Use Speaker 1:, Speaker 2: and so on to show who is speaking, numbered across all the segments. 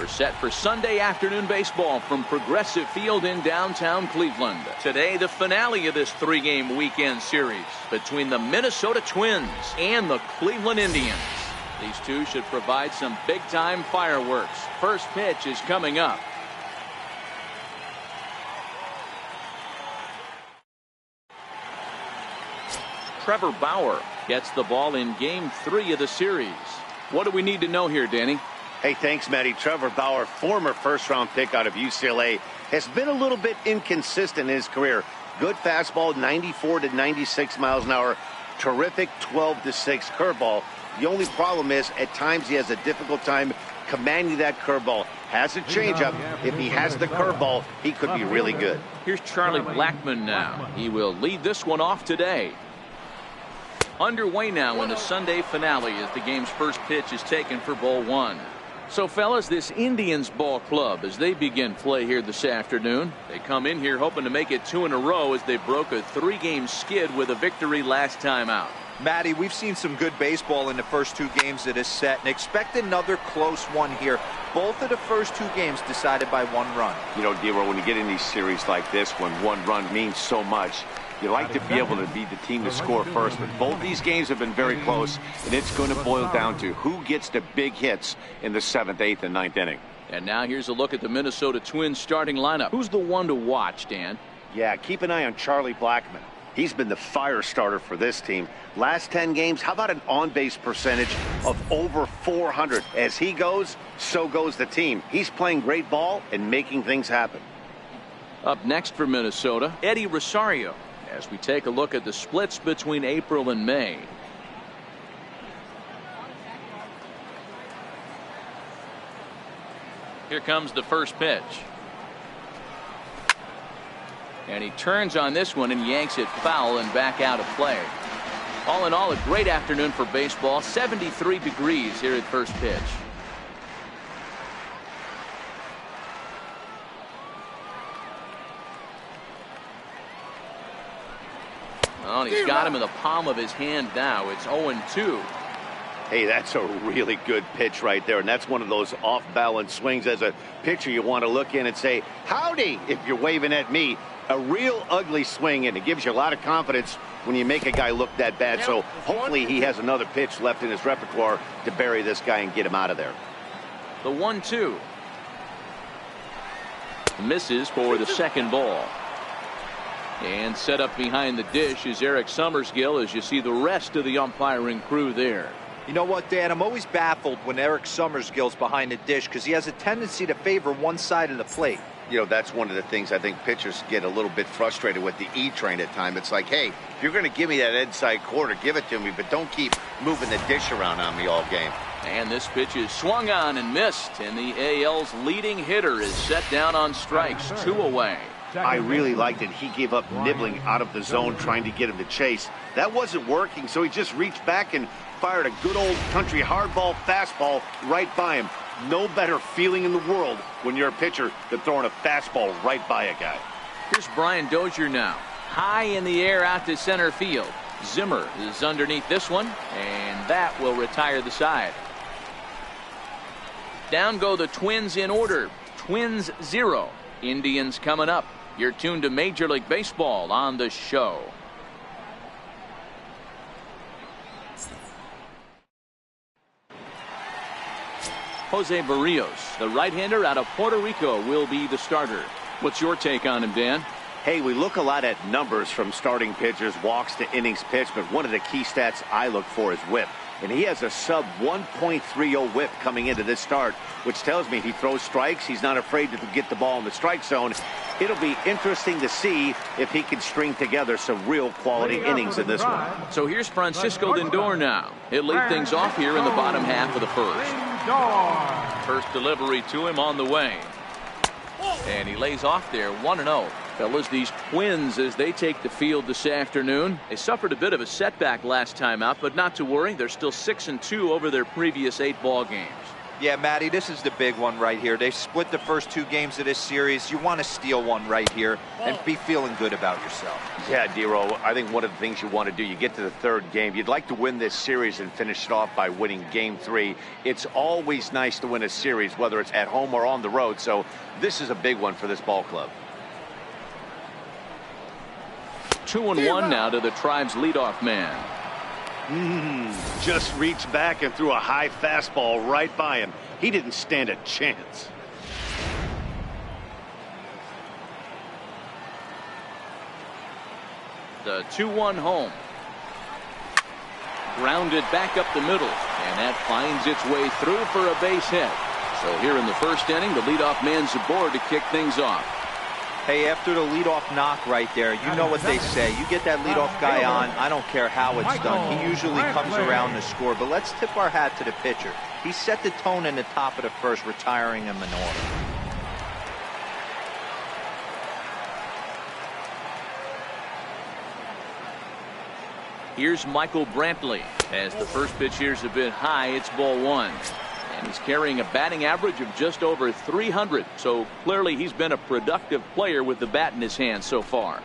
Speaker 1: We're set for Sunday afternoon baseball from Progressive Field in downtown Cleveland. Today, the finale of this three-game weekend series between the Minnesota Twins and the Cleveland Indians. These two should provide some big-time fireworks. First pitch is coming up. Trevor Bauer gets the ball in Game 3 of the series. What do we need to know here, Danny?
Speaker 2: Hey, thanks, Matty. Trevor Bauer, former first-round pick out of UCLA, has been a little bit inconsistent in his career. Good fastball, 94 to 96 miles an hour. Terrific 12-6 curveball. The only problem is at times he has a difficult time commanding that curveball. Has a changeup. If he has the curveball, he could be really good.
Speaker 1: Here's Charlie Blackmon now. He will lead this one off today. Underway now in the Sunday finale as the game's first pitch is taken for ball one. So, fellas, this Indians ball club, as they begin play here this afternoon, they come in here hoping to make it 2 in a row as they broke a 3-game skid with a victory last time out.
Speaker 3: Matty, we've seen some good baseball in the first 2 games of this set, and expect another close one here. Both of the first 2 games decided by 1 run.
Speaker 2: You know, D-Roll, when you get in these series like this, when 1 run means so much, you like to be able to be the team to score first, but both these games have been very close, and it's going to boil down to who gets the big hits in the 7th, 8th, and 9th inning.
Speaker 1: And now here's a look at the Minnesota Twins starting lineup. Who's the one to watch, Dan?
Speaker 2: Yeah, keep an eye on Charlie Blackmon. He's been the fire starter for this team. Last 10 games, how about an on-base percentage of over 400? As he goes, so goes the team. He's playing great ball and making things happen.
Speaker 1: Up next for Minnesota, Eddie Rosario, as we take a look at the splits between April and May. Here comes the first pitch. And he turns on this one and yanks it foul and back out of play. All in all, a great afternoon for baseball. 73 degrees here at first pitch. Oh, and he's got him in the palm of his hand now. It's 0-2.
Speaker 2: Hey, that's a really good pitch right there, and that's one of those off-balance swings. As a pitcher, you want to look in and say, howdy, if you're waving at me. A real ugly swing, and it gives you a lot of confidence when you make a guy look that bad. So hopefully he has another pitch left in his repertoire to bury this guy and get him out of there.
Speaker 1: The 1-2. Misses for the second ball. And set up behind the dish is Eric Summersgill, as you see the rest of the umpiring crew there.
Speaker 3: You know what, Dan? I'm always baffled when Eric Summersgill's behind the dish because he has a tendency to favor one side of the plate.
Speaker 2: You know, that's one of the things I think pitchers get a little bit frustrated with the E-train at times. It's like, hey, if you're going to give me that inside quarter, give it to me, but don't keep moving the dish around on me all game.
Speaker 1: And this pitch is swung on and missed, and the AL's leading hitter is set down on strikes, 2 away.
Speaker 2: I really liked it. He gave up nibbling out of the zone trying to get him to chase. That wasn't working, so he just reached back and fired a good old country hardball fastball right by him. No better feeling in the world when you're a pitcher than throwing a fastball right by a guy.
Speaker 1: Here's Brian Dozier now. High in the air out to center field. Zimmer is underneath this one, and that will retire the side. Down go the Twins in order. Twins 0. Indians coming up. You're tuned to Major League Baseball on the show. Jose Barrios, the right-hander out of Puerto Rico, will be the starter. What's your take on him, Dan?
Speaker 2: Hey, we look a lot at numbers from starting pitchers, walks to innings pitched, but one of the key stats I look for is whip. And he has a sub 1.30 whip coming into this start, which tells me he throws strikes. He's not afraid to get the ball in the strike zone. It'll be interesting to see if he can string together some real quality innings in this one.
Speaker 1: So here's Francisco Lindor now. He'll lead things off here in the bottom half of the first. First delivery to him on the way. And he lays off there 1-0. Fellas, these Twins, as they take the field this afternoon, they suffered a bit of a setback last time out, but not to worry. They're still 6-2 over their previous 8 ball games.
Speaker 3: Yeah, Matty, this is the big one right here. They've split the first 2 games of this series. You want to steal one right here and be feeling good about yourself.
Speaker 2: Yeah, Dero, I think one of the things you want to do, you get to the 3rd game, you'd like to win this series and finish it off by winning game 3. It's always nice to win a series, whether it's at home or on the road, so this is a big one for this ball club.
Speaker 1: 2-1 now to the Tribe's leadoff man.
Speaker 2: Just reached back and threw a high fastball right by him. He didn't stand a chance.
Speaker 1: The 2-1 home. Grounded back up the middle, and that finds its way through for a base hit. So here in the 1st inning, the leadoff man's aboard to kick things off.
Speaker 3: Hey, after the leadoff knock right there, you know what they say. You get that leadoff guy on, I don't care how it's done. He usually comes around to score, but let's tip our hat to the pitcher. He set the tone in the top of the 1st, retiring him in order.
Speaker 1: Here's Michael Brantley. As the first pitch here's a bit high, it's ball 1. And he's carrying a batting average of just over 300. So clearly he's been a productive player with the bat in his hand so far.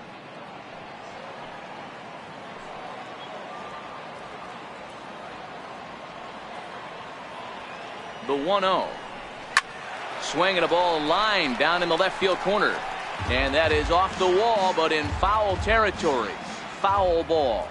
Speaker 1: The 1-0. Swinging a ball line down in the left field corner. And that is off the wall, but in foul territory. Foul ball.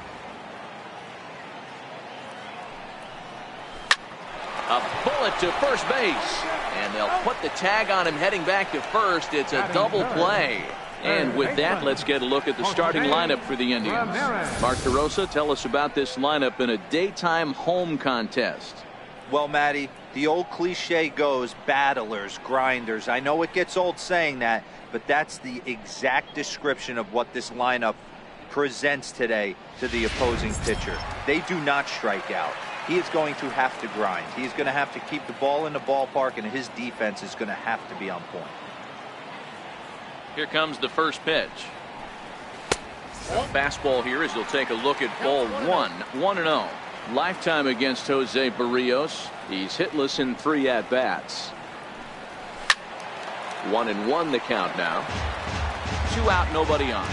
Speaker 1: A bullet to first base, and they'll put the tag on him heading back to first. It's a double play. And with that, let's get a look at the starting lineup for the Indians. Mark DeRosa, tell us about this lineup in a daytime home contest.
Speaker 3: Well, Matty, the old cliche goes, battlers, grinders. I know it gets old saying that, but that's the exact description of what this lineup presents today to the opposing pitcher. They do not strike out. He is going to have to grind. He's going to have to keep the ball in the ballpark, and his defense is going to have to be on point.
Speaker 1: Here comes the first pitch. Fastball here as he'll take a look at ball 1. 1-0. Lifetime against Jose Barrios. He's hitless in 3 at-bats. 1-1 the count now. 2 out, nobody on.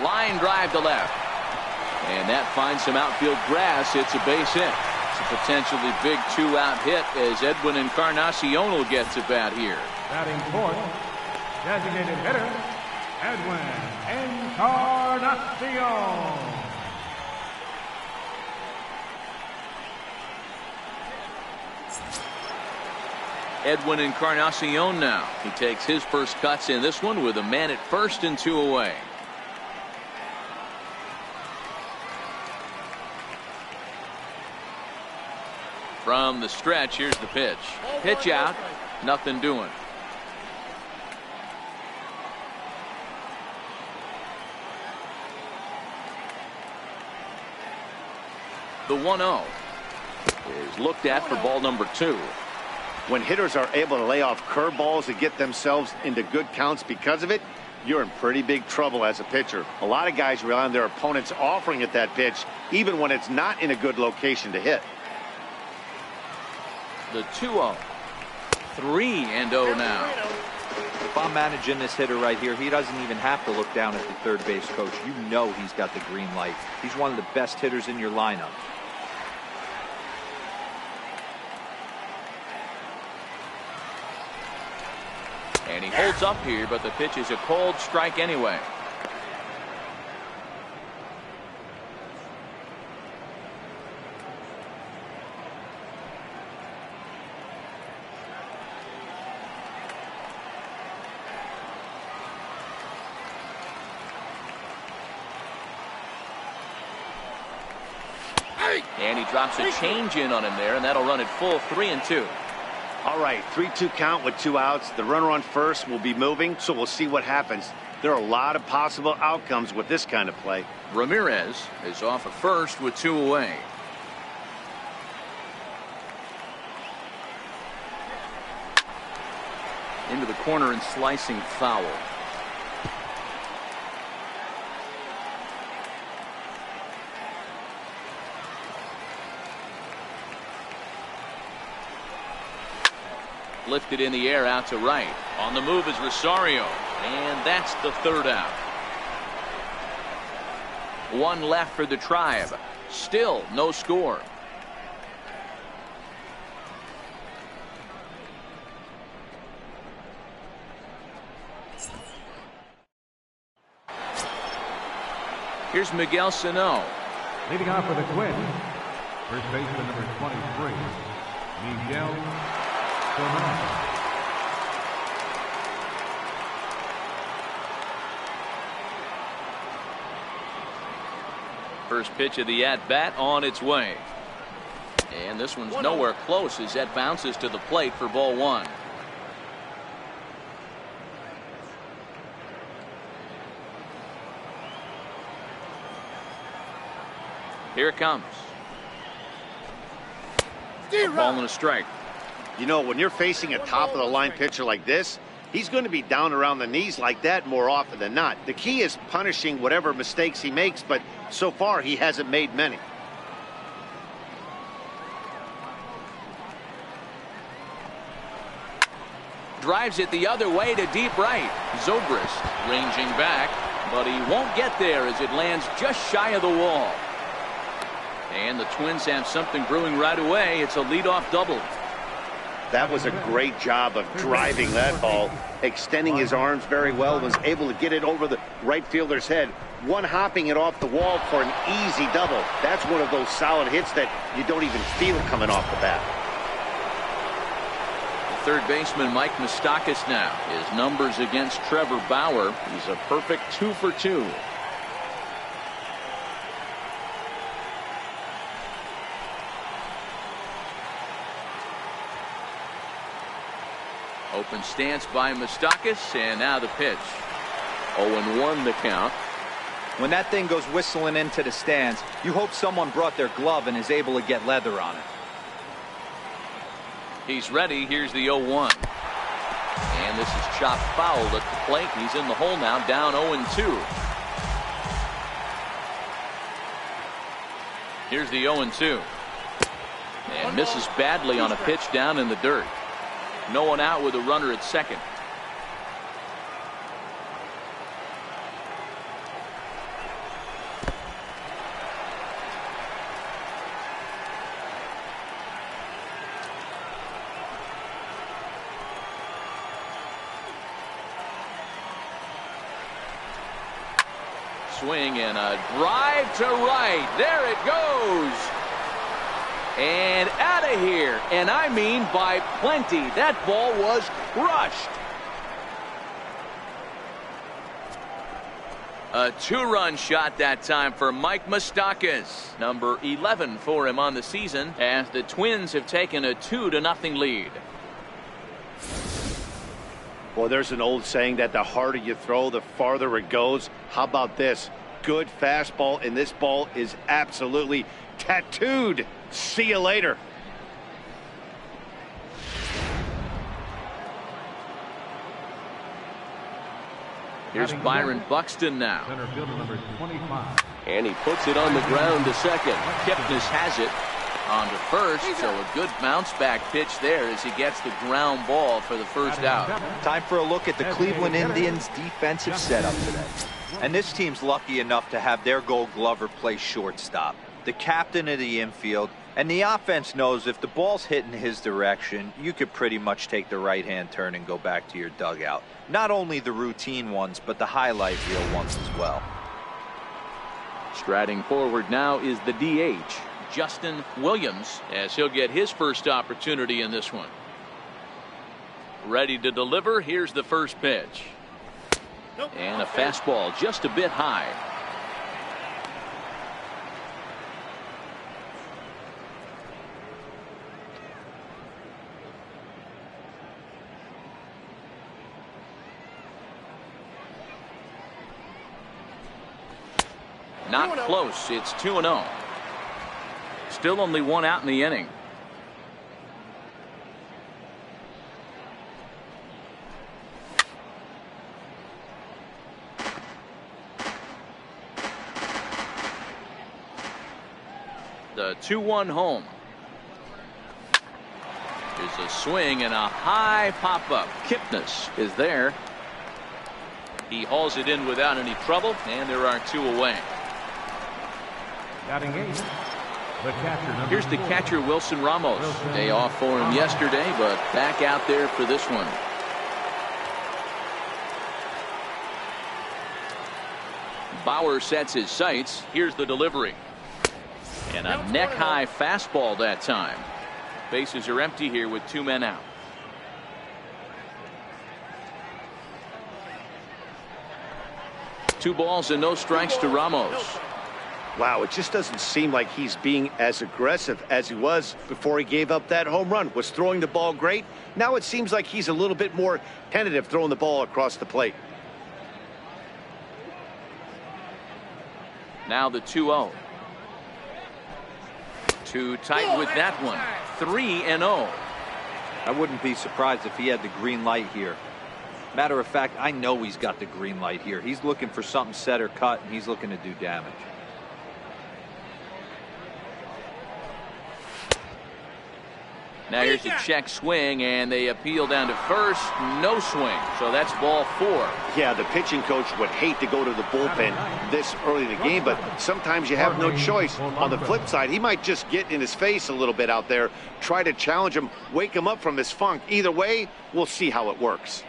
Speaker 1: Line drive to left. And that finds some outfield grass. It's a base hit. It's a potentially big 2-out hit as Edwin Encarnacion will get to bat here.
Speaker 4: Batting fourth, designated hitter, Edwin Encarnacion.
Speaker 1: Edwin Encarnacion now. He takes his first cuts in this one with a man at first and 2 away. From the stretch, here's the pitch. Pitch out, nothing doing. The 1-0 is looked at for ball number 2.
Speaker 2: When hitters are able to lay off curveballs and get themselves into good counts because of it, you're in pretty big trouble as a pitcher. A lot of guys rely on their opponents offering at that pitch, even when it's not in a good location to hit.
Speaker 1: The 2-0. 3-0 now.
Speaker 3: If I'm managing this hitter right here, he doesn't even have to look down at the third base coach. You know he's got the green light. He's one of the best hitters in your lineup.
Speaker 1: And he holds up here, but the pitch is a cold strike anyway. And he drops a change in on him there, and that'll run it full 3-2.
Speaker 2: All right, 3-2 count with 2 outs. The runner on first will be moving, so we'll see what happens. There are a lot of possible outcomes with this kind of play.
Speaker 1: Ramirez is off at first with 2 away. Into the corner and slicing foul. Lifted in the air out to right. On the move is Rosario. And that's the third out. One left for the Tribe. Still no score. Here's Miguel Sano.
Speaker 4: Leading off for the Twins, first baseman number 23, Miguel Sano.
Speaker 1: First pitch of the at-bat on its way. And this one's nowhere close as that bounces to the plate for ball one. Here it comes. A ball and a strike.
Speaker 2: You know, when you're facing a top-of-the-line pitcher like this, he's going to be down around the knees like that more often than not. The key is punishing whatever mistakes he makes, but so far he hasn't made many.
Speaker 1: Drives it the other way to deep right. Zobrist ranging back, but he won't get there as it lands just shy of the wall. And the Twins have something brewing right away. It's a leadoff double.
Speaker 2: That was a great job of driving that ball, extending his arms very well, was able to get it over the right fielder's head, one-hopping it off the wall for an easy double. That's one of those solid hits that you don't even feel coming off the bat.
Speaker 1: The third baseman, Mike Moustakas now. His numbers against Trevor Bauer. He's a perfect 2 for 2. Open stance by Moustakas, and now the pitch. 0-1 the count.
Speaker 3: When that thing goes whistling into the stands, you hope someone brought their glove and is able to get leather on it.
Speaker 1: He's ready. Here's the 0-1. And this is chopped foul at the plate. He's in the hole now, down 0-2. Here's the 0-2. And misses badly on a pitch down in the dirt. No one out with a runner at second. Swing and a drive to right. There it goes. And out of here, and I mean by plenty. That ball was crushed. A 2-run shot that time for Mike Moustakas. Number 11 for him on the season, as the Twins have taken a 2-0 lead.
Speaker 2: Well, there's an old saying that the harder you throw, the farther it goes. How about this? Good fastball, and this ball is absolutely tattooed. See you later.
Speaker 1: Here's Byron Buxton now.
Speaker 4: Center fielder number 25.
Speaker 1: And he puts it on the ground to second. Kipnis has it on to first, so a good bounce back pitch there as he gets the ground ball for the first out.
Speaker 3: Time for a look at the Cleveland Indians defensive setup today. And this team's lucky enough to have their Gold Glover play shortstop, the captain of the infield, and the offense knows if the ball's hitting his direction, you could pretty much take the right-hand turn and go back to your dugout. Not only the routine ones, but the highlight reel ones as well.
Speaker 1: Striding forward now is the DH, Justin Williams, as he'll get his first opportunity in this one. Ready to deliver. Here's the first pitch. And a fastball just a bit high. Not close. It's 2-0. Still only one out in the inning. The 2-1 home. Here's a swing and a high pop-up. Kipnis is there. He hauls it in without any trouble, and there are 2 away.
Speaker 4: Batting 8, the catcher,
Speaker 1: Here's the catcher, Wilson Ramos. Day off for him yesterday, but back out there for this one. Bauer sets his sights. Here's the delivery. And a neck-high fastball that time. Bases are empty here with 2 men out. Two balls and no strikes to Ramos.
Speaker 2: Wow, it just doesn't seem like he's being as aggressive as he was before he gave up that home run. Was throwing the ball great. Now it seems like he's a little bit more tentative throwing the ball across the plate.
Speaker 1: Now the 2-0. Too tight with that one. 3-0.
Speaker 3: I wouldn't be surprised if he had the green light here. Matter of fact, I know he's got the green light here. He's looking for something set or cut, and he's looking to do damage.
Speaker 1: Now here's a check swing, and they appeal down to first. No swing, so that's ball 4.
Speaker 2: Yeah, the pitching coach would hate to go to the bullpen this early in the game, but sometimes you have no choice. On the flip side, he might just get in his face a little bit out there, try to challenge him, wake him up from his funk. Either way, we'll see how it works.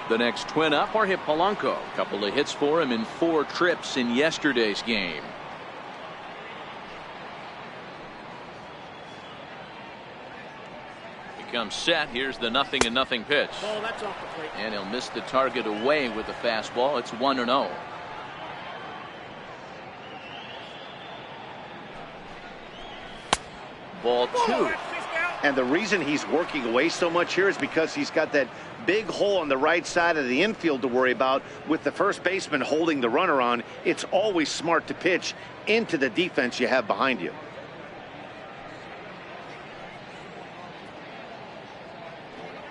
Speaker 1: The next twin up, Jorge Polanco. A couple of hits for him in 4 trips in yesterday's game. He comes set. Here's the 0-0 pitch.
Speaker 5: Ball, that's off the plate.
Speaker 1: And he'll miss the target away with the fastball. It's 1-0. Ball 2.
Speaker 2: And the reason he's working away so much here is because he's got that big hole on the right side of the infield to worry about. With the first baseman holding the runner on, it's always smart to pitch into the defense you have behind you.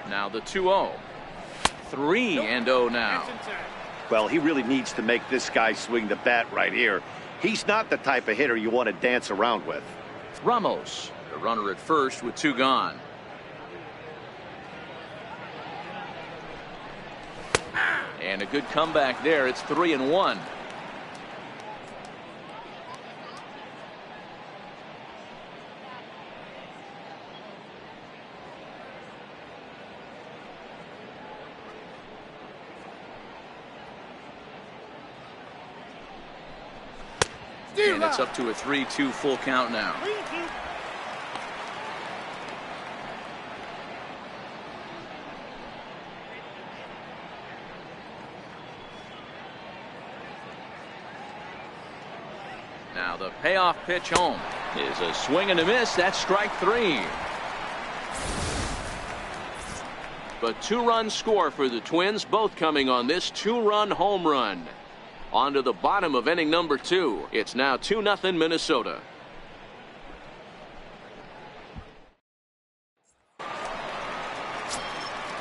Speaker 1: Now the 2-0. 3-0 now.
Speaker 2: Well, he really needs to make this guy swing the bat right here. He's not the type of hitter you want to dance around with.
Speaker 1: Ramos, the runner at first with 2 gone. And a good comeback there. It's 3-1. And it's up to a 3-2 full count now. Now the payoff pitch home is a swing and a miss. That's strike 3. But 2-run score for the Twins, both coming on this 2-run home run. On to the bottom of inning number 2. It's now 2-0 Minnesota.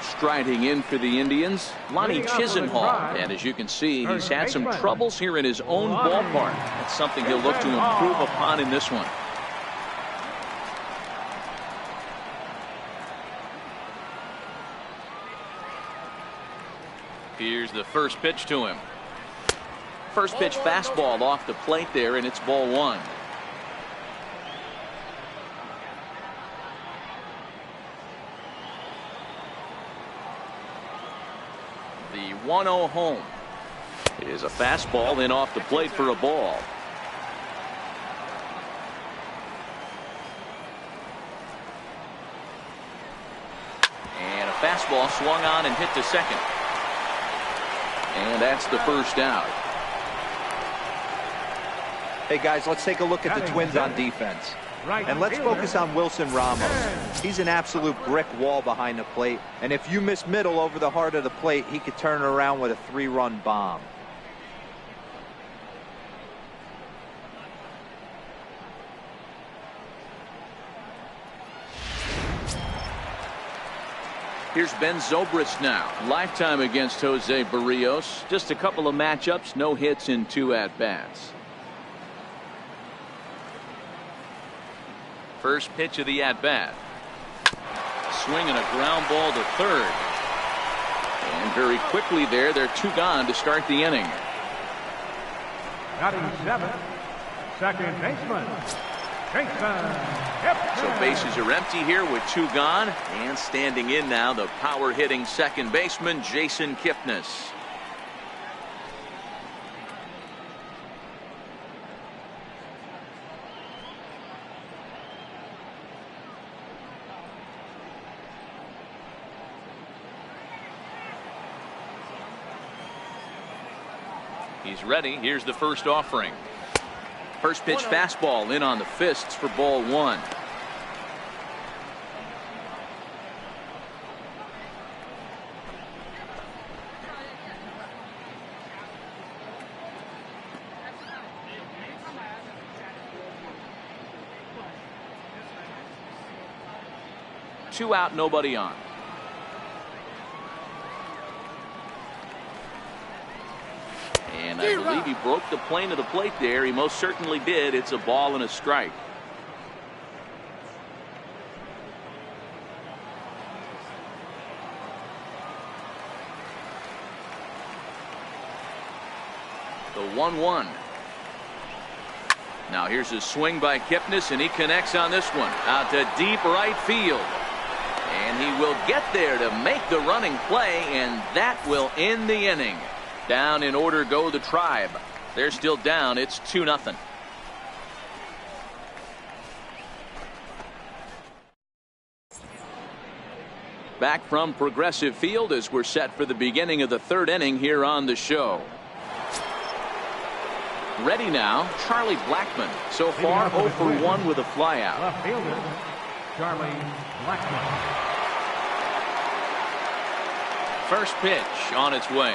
Speaker 1: Striding in for the Indians, Lonnie Chisenhall. And as you can see, he's had some troubles here in his own ballpark. That's something he'll look to improve upon in this one. Here's the first pitch to him. First pitch fastball off the plate there, and it's ball 1. The 1-0 home is a fastball in off the plate for a ball. And a fastball swung on and hit to second. And that's the first out.
Speaker 3: Hey guys, let's take a look at the Twins on defense. And let's focus on Wilson Ramos. He's an absolute brick wall behind the plate. And if you miss middle over the heart of the plate, he could turn it around with a 3-run bomb.
Speaker 1: Here's Ben Zobrist now. Lifetime against Jose Barrios. Just a couple of matchups, no hits in 2 at-bats. First pitch of the at-bat. Swing and a ground ball to third. And very quickly there, they're 2 gone to start the inning.
Speaker 4: Batting 7th, second baseman, Jason Kipnis.
Speaker 1: So bases are empty here with 2 gone. And standing in now, the power-hitting second baseman, Jason Kipnis. He's ready. Here's the first offering. First pitch fastball in on the fists for ball 1. Two out, nobody on. And I believe he broke the plane of the plate there. He most certainly did. It's a ball and a strike. The 1-1. Now here's a swing by Kipnis, and he connects on this one. Out to deep right field. And he will get there to make the running play, and that will end the inning. Down in order go the Tribe. They're still down. It's 2-0. Back from Progressive Field as we're set for the beginning of the 3rd inning here on the show. Ready now, Charlie Blackmon. So far 0 for 1 with a flyout.
Speaker 4: Left fielder, Charlie Blackmon.
Speaker 1: First pitch on its way.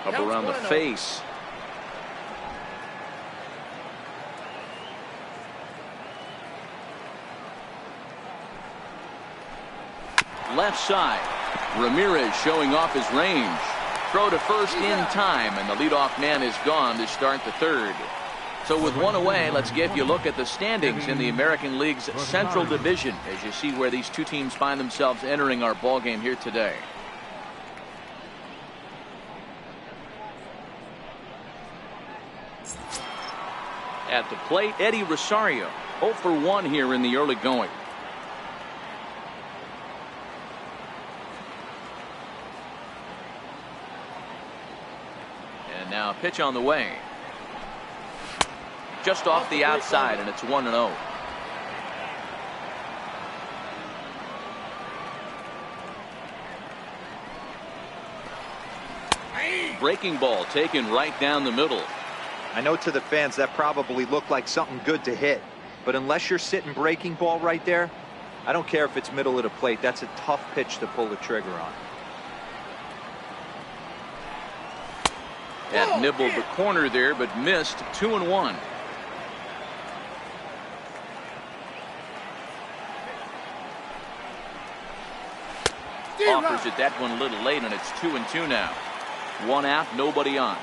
Speaker 1: Up around the face. Left side. Ramirez showing off his range. Throw to first in time, and the leadoff man is gone to start the 3rd. So with 1 away, let's give you a look at the standings in the American League's Central Division as you see where these 2 teams find themselves entering our ball game here today. At the plate, Eddie Rosario. 0 for 1 here in the early going. And now a pitch on the way. Just off the outside, and it's 1-0. Breaking ball taken right down the middle.
Speaker 3: I know to the fans that probably looked like something good to hit, but unless you're sitting breaking ball right there, I don't care if it's middle of the plate. That's a tough pitch to pull the trigger on.
Speaker 1: That nibbled the corner there, but missed. 2-1. Offers it that one a little late, and it's 2-2 now. 1 out, nobody on.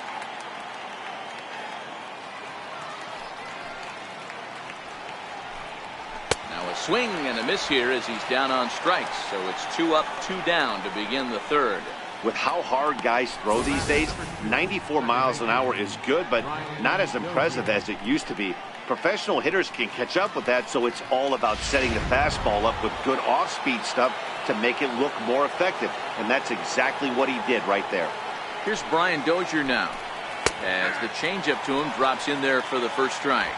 Speaker 1: Now a swing and a miss here as he's down on strikes. So it's 2 up, 2 down to begin the 3rd.
Speaker 2: With how hard guys throw these days, 94 miles an hour is good, but not as impressive as it used to be. Professional hitters can catch up with that, so it's all about setting the fastball up with good off-speed stuff to make it look more effective. And that's exactly what he did right there.
Speaker 1: Here's Brian Dozier now as the changeup to him drops in there for the first strike.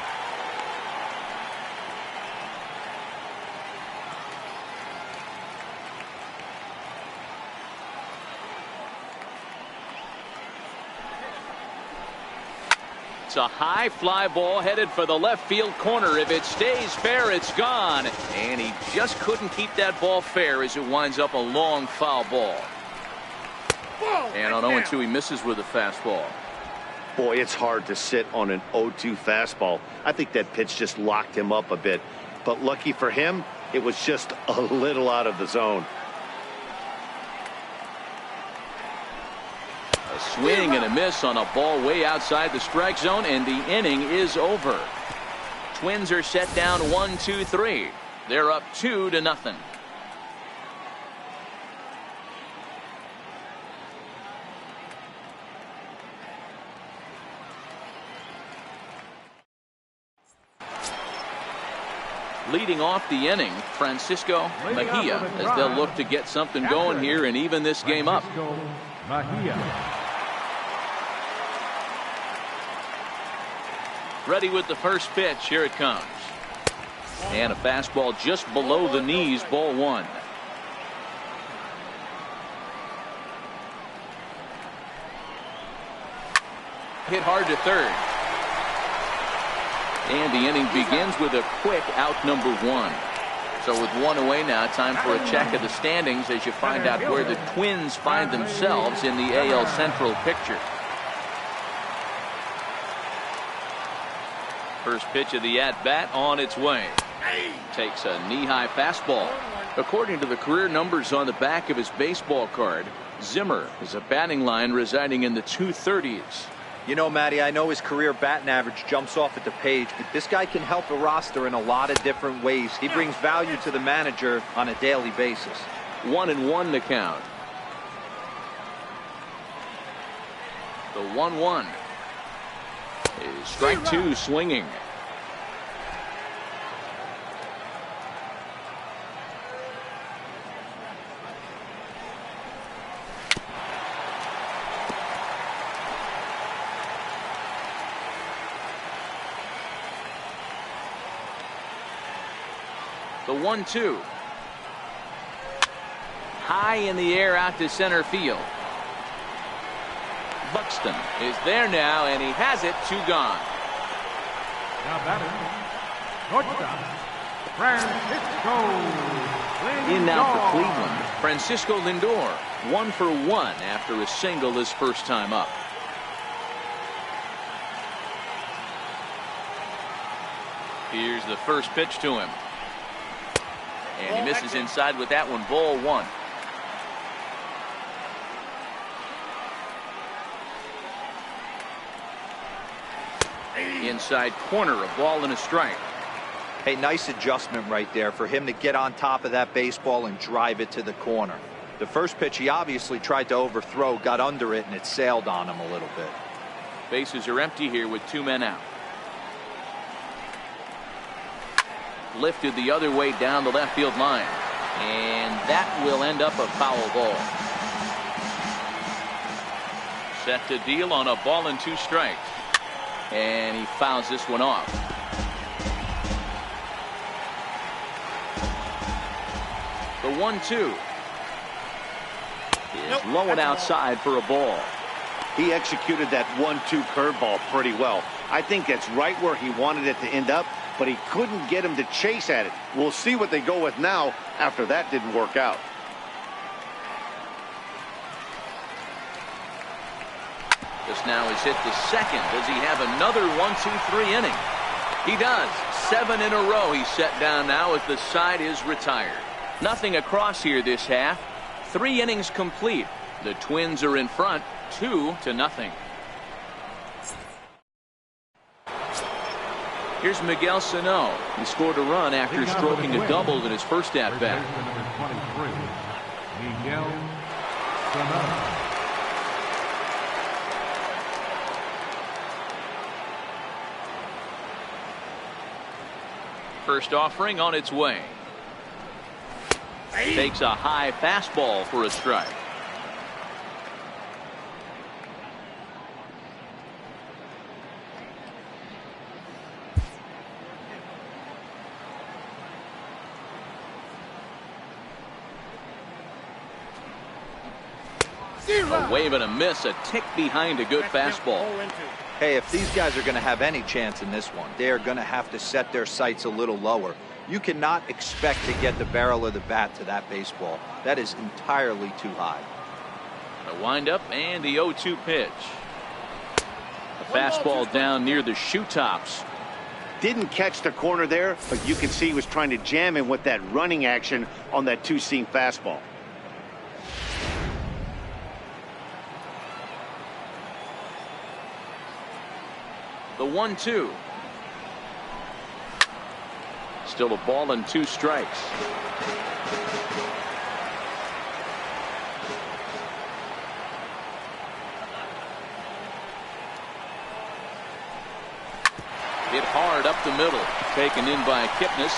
Speaker 1: It's a high fly ball headed for the left field corner. If it stays fair, it's gone. And he just couldn't keep that ball fair as it winds up a long foul ball. And on 0-2, he misses with a fastball.
Speaker 2: Boy, it's hard to sit on an 0-2 fastball. I think that pitch just locked him up a bit. But lucky for him, It was just a little out of the zone.
Speaker 1: A swing and a miss on a ball way outside the strike zone, and the inning is over. Twins are set down 1-2-3. They're up 2-0. Leading off the inning, Francisco Mejia, as they'll look to get something going here and even this game up. Ready with the first pitch. Here it comes. And a fastball just below the knees, ball one. Hit hard to third. And the inning begins with a quick out number one. So with one away now, time for a check of the standings as you find out where the Twins find themselves in the AL Central picture. First pitch of the at-bat on its way. Takes a knee-high fastball. According to the career numbers on the back of his baseball card, Zimmer is a batting line residing in the 230s.
Speaker 3: You know, Matty, I know his career batting average jumps off at the page, but this guy can help a roster in a lot of different ways. He brings value to the manager on a daily basis.
Speaker 1: 1-1 to count. The 1-1 is strike two, swinging. The 1-2. High in the air out to center field. Buxton is there now, and he has it. Two gone.
Speaker 4: Now batting, shortstop, Francisco Lindor.
Speaker 1: In now for Cleveland, Francisco Lindor, 1 for 1 after a single his first time up. Here's the first pitch to him. And he misses inside with that one, ball one. Inside corner, a ball and a strike.
Speaker 3: Hey, nice adjustment right there for him to get on top of that baseball and drive it to the corner. The first pitch he obviously tried to overthrow, got under it, and it sailed on him a little bit.
Speaker 1: Bases are empty here with 2 men out. Lifted the other way down the left field line, and that will end up a foul ball. Set to deal on a ball and 2 strikes, and he fouls this one off. The 1-2 is low and outside for a ball.
Speaker 2: He executed that 1-2 curveball pretty well. I think that's right where he wanted it to end up, but he couldn't get him to chase at it. We'll see what they go with now after that didn't work out.
Speaker 1: This now is hit the second. Does he have another 1-2-3 inning? He does. 7 in a row he's set down now as the side is retired. Nothing across here this half. 3 innings complete. The Twins are in front 2-0. Here's Miguel Sano. He scored a run after stroking a double in his first at-bat.
Speaker 4: Miguel Sano.
Speaker 1: First offering on its way. Takes a high fastball for a strike. A wave and a miss, a tick behind a good fastball.
Speaker 3: Hey, if these guys are going to have any chance in this one, they are going to have to set their sights a little lower. You cannot expect to get the barrel of the bat to that baseball. That is entirely too high.
Speaker 1: The windup and the 0-2 pitch. A fastball down near the shoe tops.
Speaker 2: Didn't catch the corner there, but you can see he was trying to jam him with that running action on that two-seam fastball.
Speaker 1: The 1-2. Still a ball and 2 strikes. Hit hard up the middle. Taken in by Kipnis.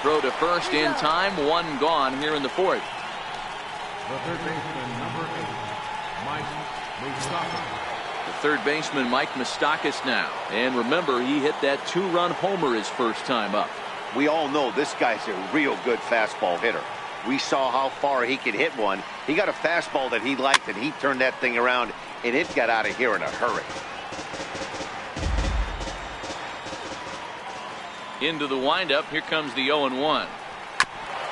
Speaker 1: Throw to first in time. 1 gone here in the 4th.
Speaker 4: The third baseman, number 8, Mike Moustakas.
Speaker 1: The third baseman, Mike Moustakas now. And remember, he hit that 2-run homer his first time up.
Speaker 2: We all know this guy's a real good fastball hitter. We saw how far he could hit one. He got a fastball that he liked, and he turned that thing around, and it got out of here in a hurry.
Speaker 1: Into the windup. Here comes the 0-1.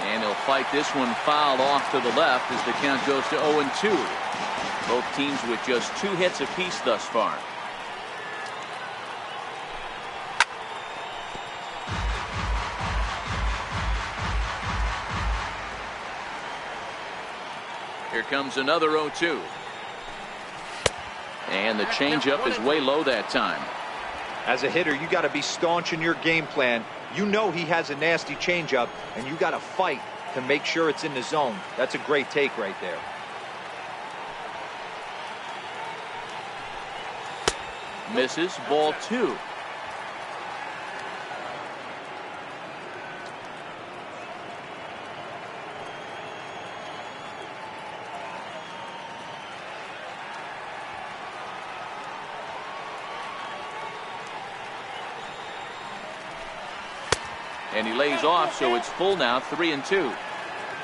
Speaker 1: And he'll fight this one foul off to the left as the count goes to 0-2. Both teams with just 2 hits apiece thus far. Here comes another 0-2. And the changeup is way low that time.
Speaker 3: As a hitter, you got to be staunch in your game plan. You know he has a nasty changeup, and you got to fight to make sure it's in the zone. That's a great take right there.
Speaker 1: Misses. Ball 2. And he lays off, so it's full now, 3-2.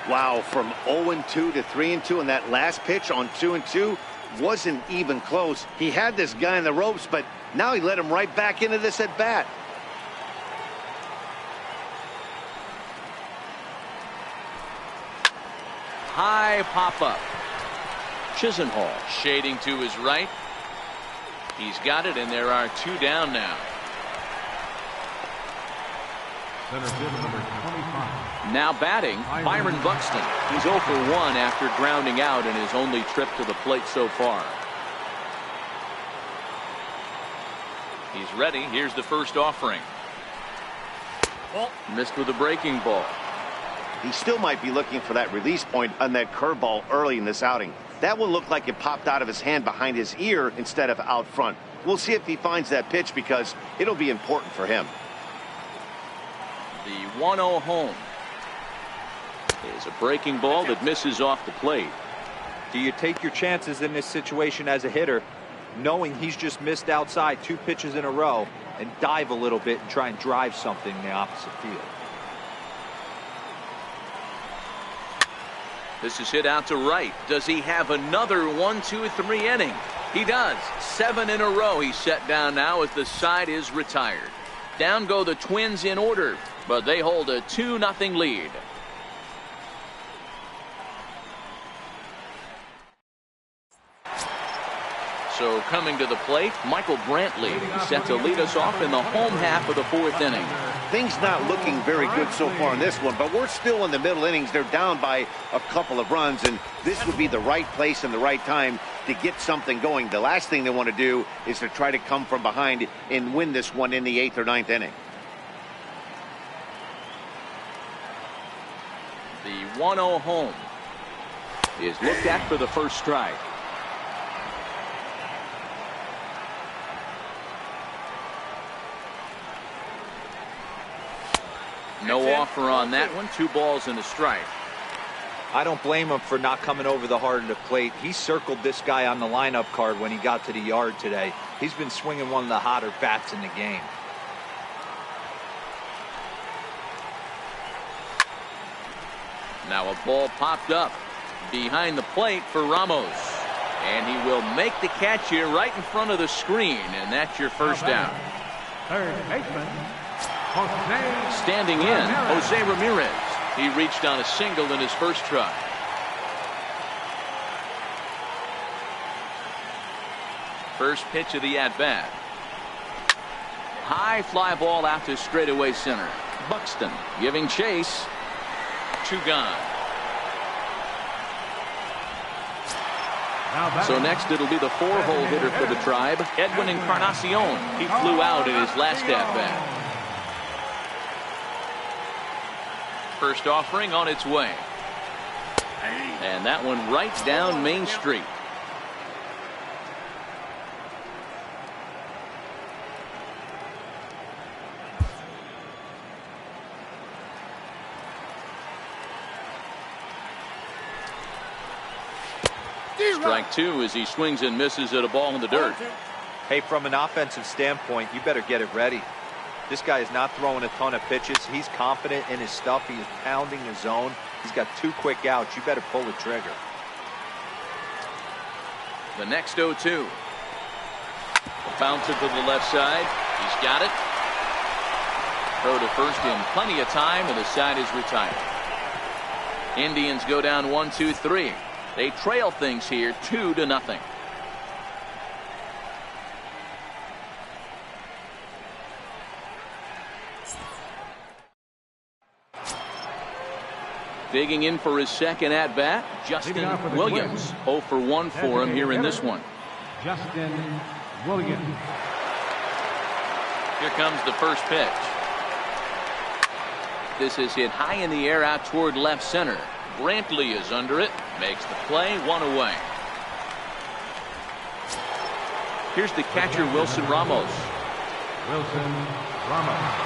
Speaker 2: Wow, from 0-2 to 3-2, and that last pitch on 2-2 wasn't even close. He had this guy in the ropes, but now he let him right back into this at bat.
Speaker 1: High pop up. Chisenhall shading to his right. He's got it, and there are 2 down now.
Speaker 4: Center field number 25.
Speaker 1: Now batting, Byron Buxton. He's 0 for 1 after grounding out in his only trip to the plate so far. He's ready. Here's the first offering. Missed with a breaking ball.
Speaker 2: He still might be looking for that release point on that curveball early in this outing. That will look like it popped out of his hand behind his ear instead of out front. We'll see if he finds that pitch because it'll be important for him.
Speaker 1: The 1-0 home is a breaking ball that misses off the plate.
Speaker 3: Do you take your chances in this situation as a hitter, knowing he's just missed outside 2 pitches in a row, and dive a little bit and try and drive something in the opposite field?
Speaker 1: This is hit out to right. Does he have another 1-2-3 inning? He does. 7 in a row he's set down now as the side is retired. Down go the Twins in order, but they hold a 2-0 lead. So coming to the plate, Michael Brantley set to lead us off in the home half of the 4th inning.
Speaker 2: Things not looking very good so far in this one, but we're still in the middle innings. They're down by a couple of runs, and this would be the right place and the right time to get something going. The last thing they want to do is to try to come from behind and win this one in the 8th or 9th inning.
Speaker 1: The 1-0 home is looked at for the first strike. No offer on that one. 2 balls and a strike.
Speaker 3: I don't blame him for not coming over the heart of the plate. He circled this guy on the lineup card when he got to the yard today. He's been swinging one of the hotter bats in the game.
Speaker 1: Now a ball popped up behind the plate for Ramos. And he will make the catch here right in front of the screen. And that's your first down.
Speaker 4: Third baseman, Jose.
Speaker 1: Standing in, Jose Ramirez. He reached on a single in his first try. First pitch of the at-bat. High fly ball out to straightaway center. Buxton giving chase. 2 gone. So next it'll be the 4-hole hitter for the Tribe, Edwin Encarnacion. He flew out in his last at-bat. First offering on its way. And that one right down Main Street. Strike 2 as he swings and misses at a ball in the dirt.
Speaker 3: Hey, from an offensive standpoint, you better get it ready. This guy is not throwing a ton of pitches. He's confident in his stuff. He is pounding the zone. He's got 2 quick outs. You better pull the trigger.
Speaker 1: The next 0-2. Bouncer to the left side. He's got it. Throw to first in plenty of time, and the side is retired. Indians go down 1-2-3. They trail things here 2-0. Digging in for his second at bat, Justin Williams. 0 for 1 for him here in this one.
Speaker 4: Justin Williams.
Speaker 1: Here comes the first pitch. This is hit high in the air out toward left center. Brantley is under it, makes the play, 1 away. Here's the catcher, Wilson Ramos.
Speaker 4: Wilson Ramos.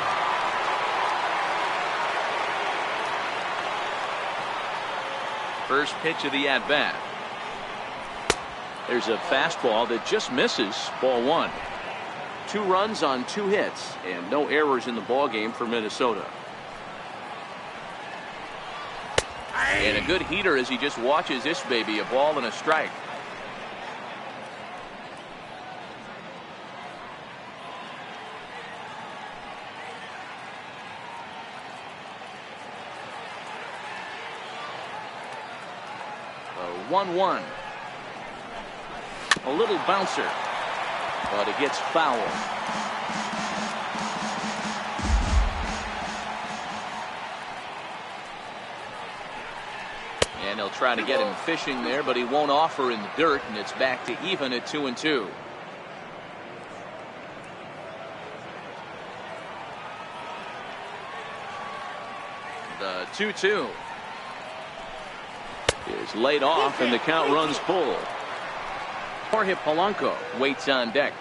Speaker 1: First pitch of the at-bat. There's a fastball that just misses, ball 1. 2 runs on 2 hits, and no errors in the ballgame for Minnesota. And a good heater as he just watches this baby, a ball and a strike. A 1-1. A little bouncer, but it gets foul. And he'll try to get him fishing there, but he won't offer in the dirt, and it's back to even at 2-2. The 2-2 is laid off, and the count runs full. Jorge Polanco waits on deck.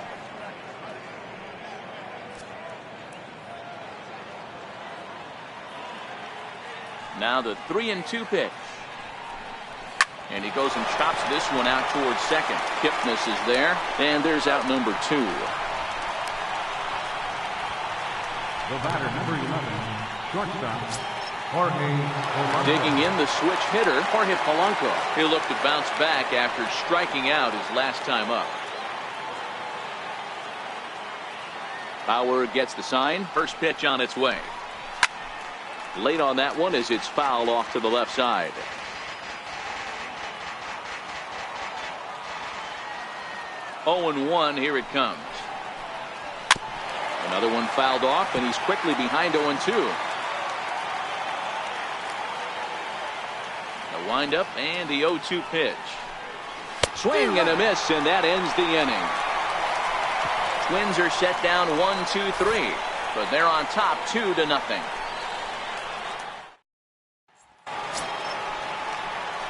Speaker 1: Now the 3-2 pitch. And he goes and chops this one out towards second. Kipnis is there, and there's out number 2.
Speaker 4: The batter, number 11, shortstop, Jorge Polanco.
Speaker 1: Digging in, the switch hitter, Jorge Polanco. He'll look to bounce back after striking out his last time up. Bauer gets the sign. First pitch on its way. Late on that one as it's fouled off to the left side. Oh, 0-1, here it comes. Another one fouled off, and he's quickly behind 0-2. The windup and the 0-2 pitch. Swing and a miss, and that ends the inning. Twins are set down 1-2-3, but they're on top 2-0.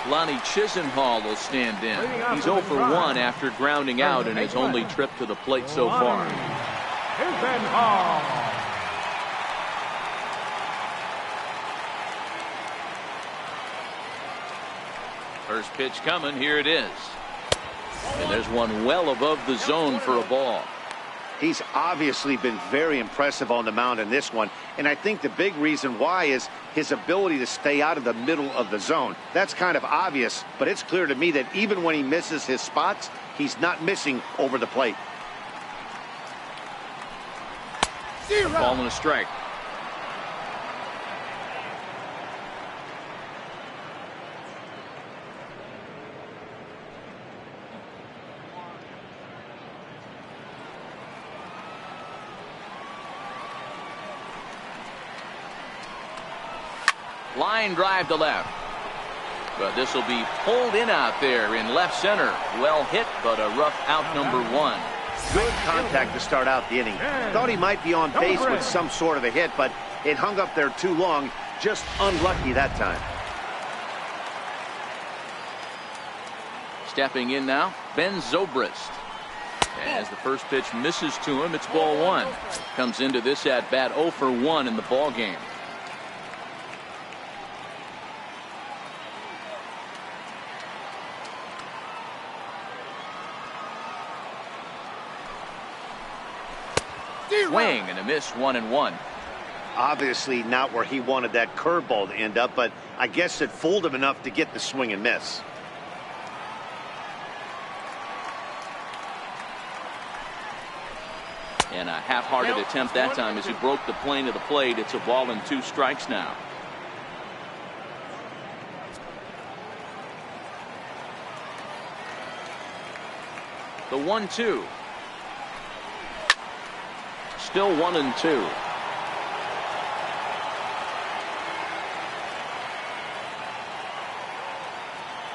Speaker 1: Lonnie Chisenhall will stand in. He's 0 for 1 after grounding out in his only trip to the plate so far. First pitch coming. Here it is. And there's one well above the zone for a ball.
Speaker 2: He's obviously been very impressive on the mound in this one, and I think the big reason why is his ability to stay out of the middle of the zone. That's kind of obvious, but it's clear to me that even when he misses his spots, he's not missing over the plate.
Speaker 1: A ball and a strike. Line drive to left. But this will be pulled in out there in left center. Well hit, but a rough out, number 1.
Speaker 2: Good contact to start out the inning. Thought he might be on base with some sort of a hit, but it hung up there too long. Just unlucky that time.
Speaker 1: Stepping in now, Ben Zobrist. As the first pitch misses to him, it's ball 1. Comes into this at bat 0 for 1 in the ball game. Swing and a miss, 1-1.
Speaker 2: Obviously not where he wanted that curveball to end up, but I guess it fooled him enough to get the swing and miss.
Speaker 1: And a half-hearted attempt that time as he broke the plane of the plate. It's a ball and 2 strikes now. The 1-2. Still 1-2.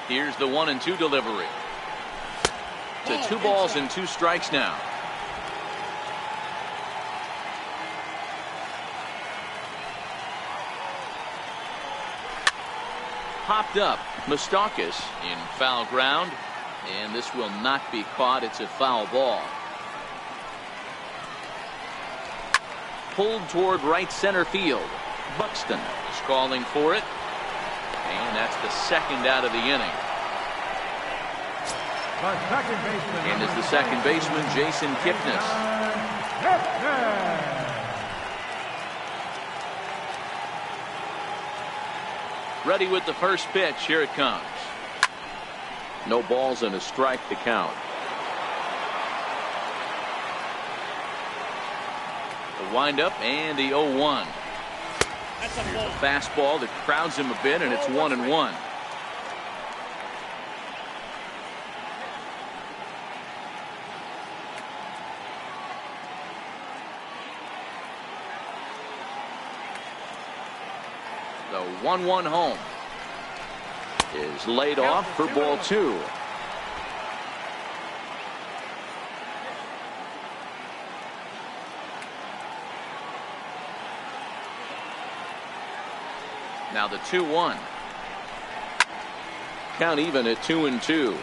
Speaker 1: Here's the 1-2 delivery. To 2 balls and 2 strikes now. Popped up. Moustakas in foul ground. And this will not be caught. It's a foul ball. Pulled toward right center field. Buxton is calling for it. And that's the second out of the inning. And it's the second baseman, Jason Kipnis. Ready with the first pitch. Here it comes. No balls and a strike to count. The windup and the 0-1. Here's a fastball that crowds him a bit, and it's 1-1. The 1-1 home is laid off for ball 2. Now the 2-1. Count even at 2-2.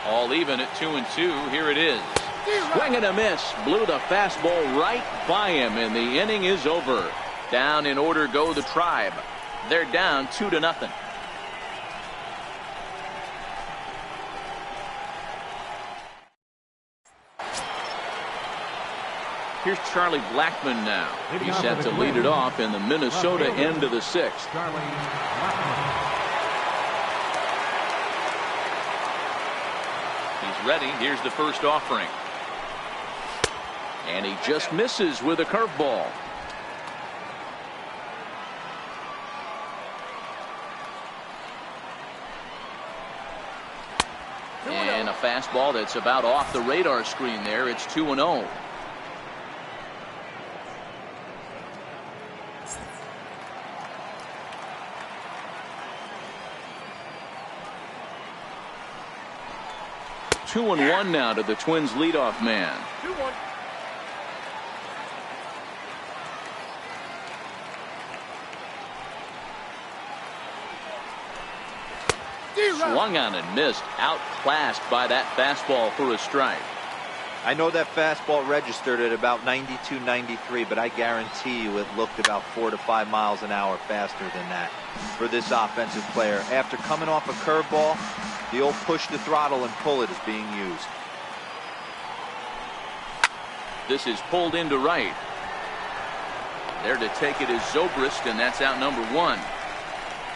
Speaker 1: All even at 2-2. Here it is. Swing and a miss. Blew the fastball right by him, and the inning is over. Down in order go the Tribe. They're down 2-0. Here's Charlie Blackmon now. He's set to lead it off in the Minnesota end of the 6th. He's ready. Here's the first offering. And he just misses with a curveball. And a fastball that's about off the radar screen there. It's 2-0. Two and 1 now to the Twins leadoff man.
Speaker 5: 2-1.
Speaker 1: Swung on and missed. Outclassed by that fastball for a strike.
Speaker 3: I know that fastball registered at about 92, 93, but I guarantee you it looked about 4 to 5 miles an hour faster than that for this offensive player. After coming off a curveball, the old push the throttle and pull it is being used.
Speaker 1: This is pulled into right. There to take it is Zobrist, and that's out number 1.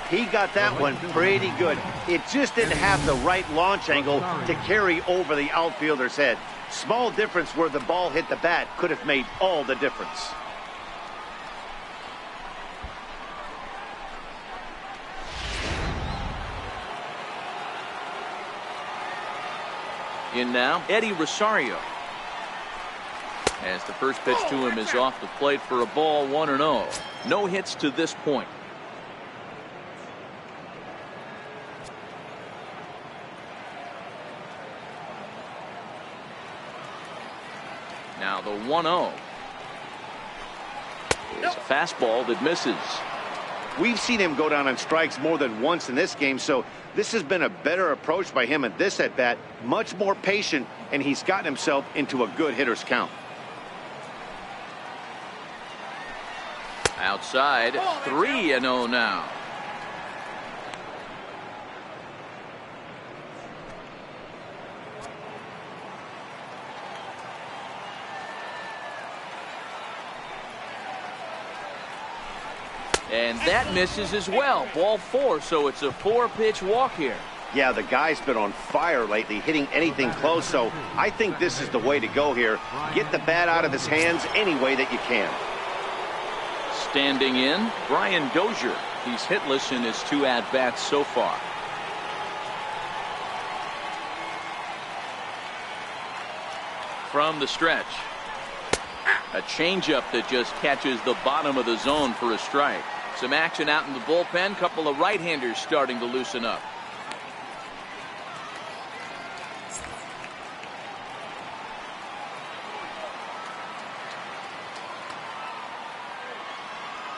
Speaker 2: He got that one pretty good. It just didn't have the right launch angle to carry over the outfielder's head. Small difference where the ball hit the bat could have made all the difference. In now, Eddie Rosario.
Speaker 1: As the first pitch to him is off the plate for a ball, 1-0. No hits to this point. Now the 1-0 is a fastball that misses.
Speaker 2: We've seen him go down on strikes more than once in this game, so this has been a better approach by him at this at-bat. Much more patient, and he's gotten himself into a good hitter's count.
Speaker 1: Outside, 3-0 now. And that misses as well. Ball 4, so it's a 4-pitch walk here.
Speaker 2: Yeah, the guy's been on fire lately, hitting anything close, so I think this is the way to go here. Get the bat out of his hands any way that you can.
Speaker 1: Standing in, Brian Dozier. He's hitless in his 2 at-bats so far. From the stretch, a changeup that just catches the bottom of the zone for a strike. Some action out in the bullpen. Couple of right-handers starting to loosen up.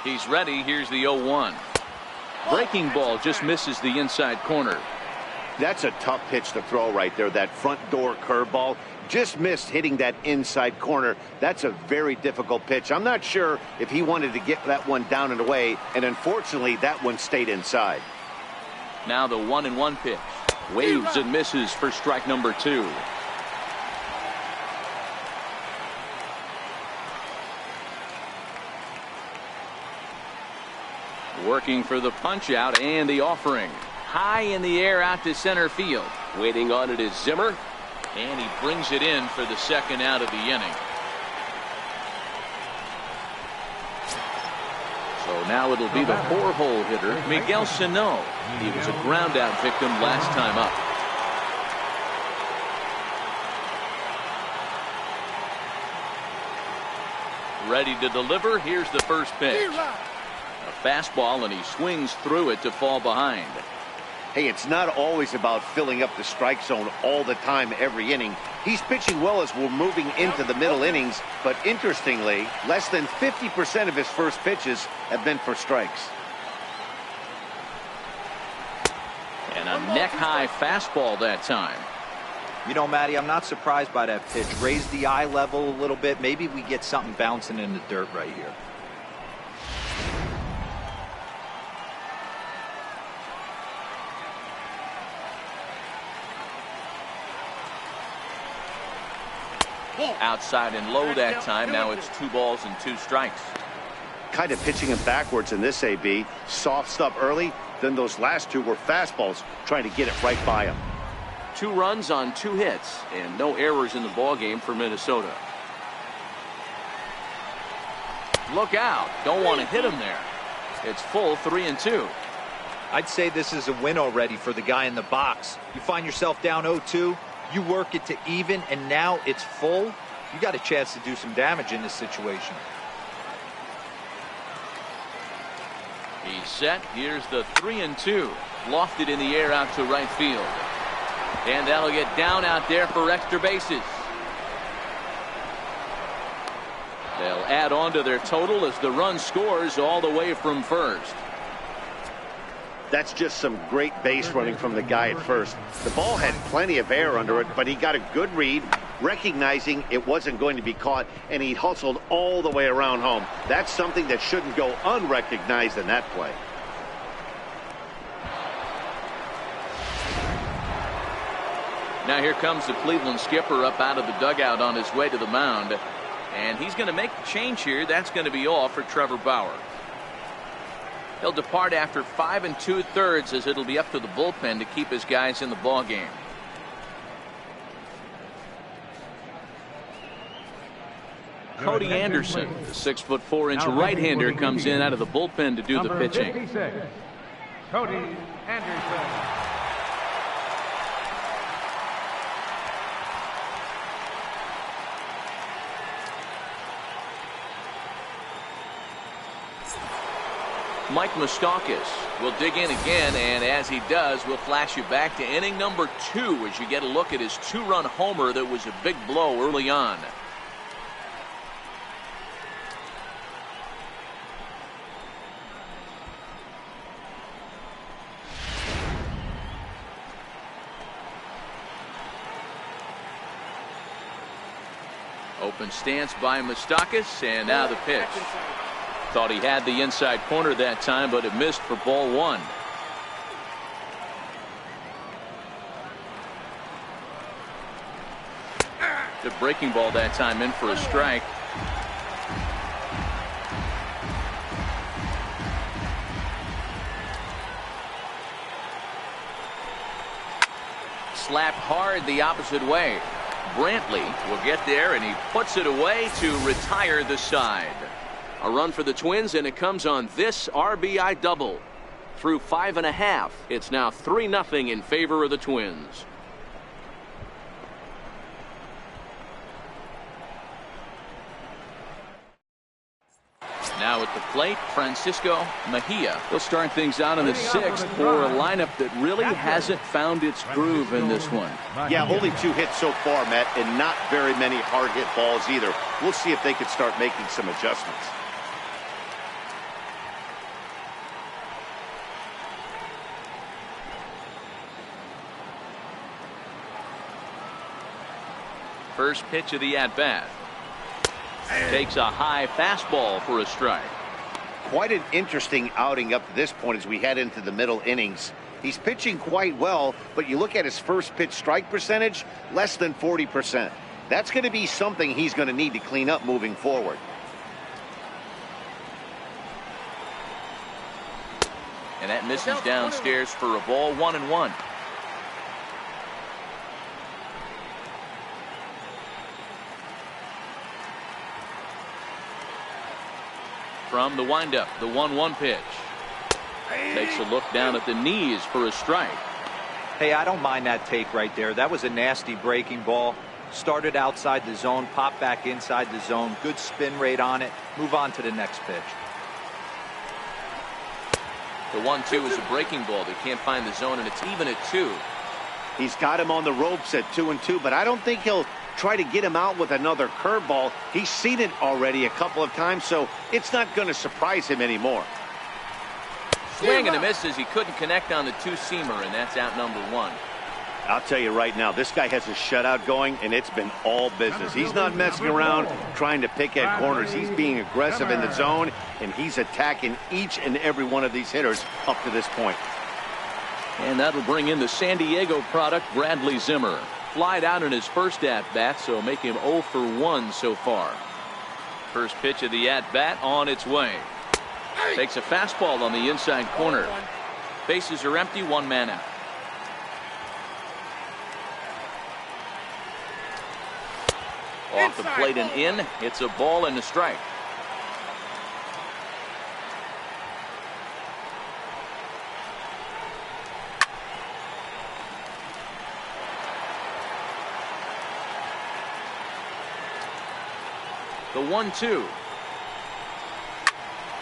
Speaker 1: He's ready. Here's the 0-1. Breaking ball just misses the inside corner.
Speaker 2: That's a tough pitch to throw right there. That front door curveball just missed hitting that inside corner. That's a very difficult pitch. I'm not sure if he wanted to get that one down and away, and unfortunately that one stayed inside.
Speaker 1: Now the 1-1 pitch. Waves and misses for strike number 2. Working for the punch out and the offering. High in the air out to center field. Waiting on it is Zimmer. And he brings it in for the second out of the inning. So now it'll be the 4-hole hitter, Miguel Sano. He was a ground out victim last time up. Ready to deliver. Here's the first pitch. A fastball, and he swings through it to fall behind.
Speaker 2: Hey, it's not always about filling up the strike zone all the time every inning. He's pitching well as we're moving into the middle innings, but interestingly, less than 50% of his first pitches have been for strikes.
Speaker 1: And a neck-high fastball that time.
Speaker 3: You know, Matty, I'm not surprised by that pitch. Raise the eye level a little bit. Maybe we get something bouncing in the dirt right here.
Speaker 1: Outside and low that time. Now it's 2 balls and 2 strikes.
Speaker 2: Kind of pitching him backwards in this AB. Soft stuff early, then those last 2 were fastballs, trying to get it right by him.
Speaker 1: 2 runs on 2 hits and no errors in the ball game for Minnesota. Look out. Don't want to hit him there. It's full 3-2.
Speaker 3: I'd say this is a win already for the guy in the box. You find yourself down 0-2. You work it to even, and now it's full. You got a chance to do some damage in this situation.
Speaker 1: He's set. Here's the 3-2. Lofted in the air out to right field. And that'll get down out there for extra bases. They'll add on to their total as the run scores all the way from first.
Speaker 2: That's just some great base running from the guy at first. The ball had plenty of air under it, but he got a good read, recognizing it wasn't going to be caught, and he hustled all the way around home. That's something that shouldn't go unrecognized in that play.
Speaker 1: Now here comes the Cleveland skipper up out of the dugout on his way to the mound. And he's going to make the change here. That's going to be all for Trevor Bauer. He'll depart after 5 2/3 as it'll be up to the bullpen to keep his guys in the ball game. Cody Anderson, the 6'4" right-hander, comes in out of the bullpen to do the pitching.
Speaker 4: 56, Cody Anderson.
Speaker 1: Mike Moustakas will dig in again, and as he does, we'll flash you back to inning number 2 as you get a look at his 2-run homer that was a big blow early on. Open stance by Moustakas, and now the pitch. Thought he had the inside corner that time, but it missed for ball 1. The breaking ball that time in for a strike. Slapped hard the opposite way. Brantley will get there, and he puts it away to retire the side. A run for the Twins, and it comes on this RBI double. Through 5.5, it's now 3-0 in favor of the Twins. Now at the plate, Francisco Mejia. He'll start things out in the 6th for a lineup that really hasn't found its groove in this one.
Speaker 2: Yeah, only 2 hits so far, Matt, and not very many hard hit balls either. We'll see if they can start making some adjustments.
Speaker 1: First pitch of the at-bat. Takes a high fastball for a strike.
Speaker 2: Quite an interesting outing up to this point as we head into the middle innings. He's pitching quite well, but you look at his first pitch strike percentage, less than 40%. That's going to be something he's going to need to clean up moving forward.
Speaker 1: And that misses downstairs for a ball, 1-1. From the windup, the 1-1 pitch. Takes a look down at the knees for a strike.
Speaker 3: Hey, I don't mind that take right there. That was a nasty breaking ball. Started outside the zone, popped back inside the zone. Good spin rate on it. Move on to the next pitch.
Speaker 1: The 1-2 is a breaking ball. They can't find the zone, and it's even at 2.
Speaker 2: He's got him on the ropes at 2-2, but I don't think he'll try to get him out with another curveball. He's seen it already a couple of times, so it's not going to surprise him anymore.
Speaker 1: Swing and a miss as he couldn't connect on the 2-seamer, and that's out number 1.
Speaker 2: I'll tell you right now, this guy has a shutout going, and it's been all business. He's not messing around trying to pick at corners. He's being aggressive in the zone, and he's attacking each and every one of these hitters up to this point.
Speaker 1: And that'll bring in the San Diego product, Bradley Zimmer. Flied out in his first at-bat, so make him 0 for 1 so far. First pitch of the at-bat on its way. Takes a fastball on the inside corner. Bases are empty, 1 man out. Off the plate and in. It's a ball and a strike. The 1-2.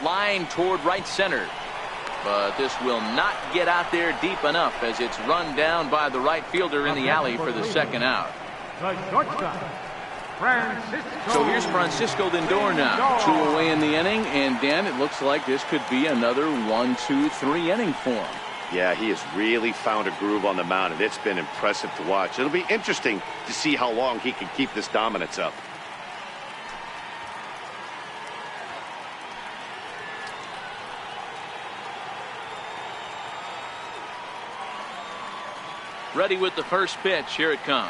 Speaker 1: Line toward right center. But this will not get out there deep enough as it's run down by the right fielder in the alley for the second out. So here's Francisco Lindor now. 2 away in the inning, and Dan, it looks like this could be another 1-2-3 inning for him.
Speaker 2: Yeah, he has really found a groove on the mound, and it's been impressive to watch. It'll be interesting to see how long he can keep this dominance up.
Speaker 1: Ready with the first pitch. Here it comes.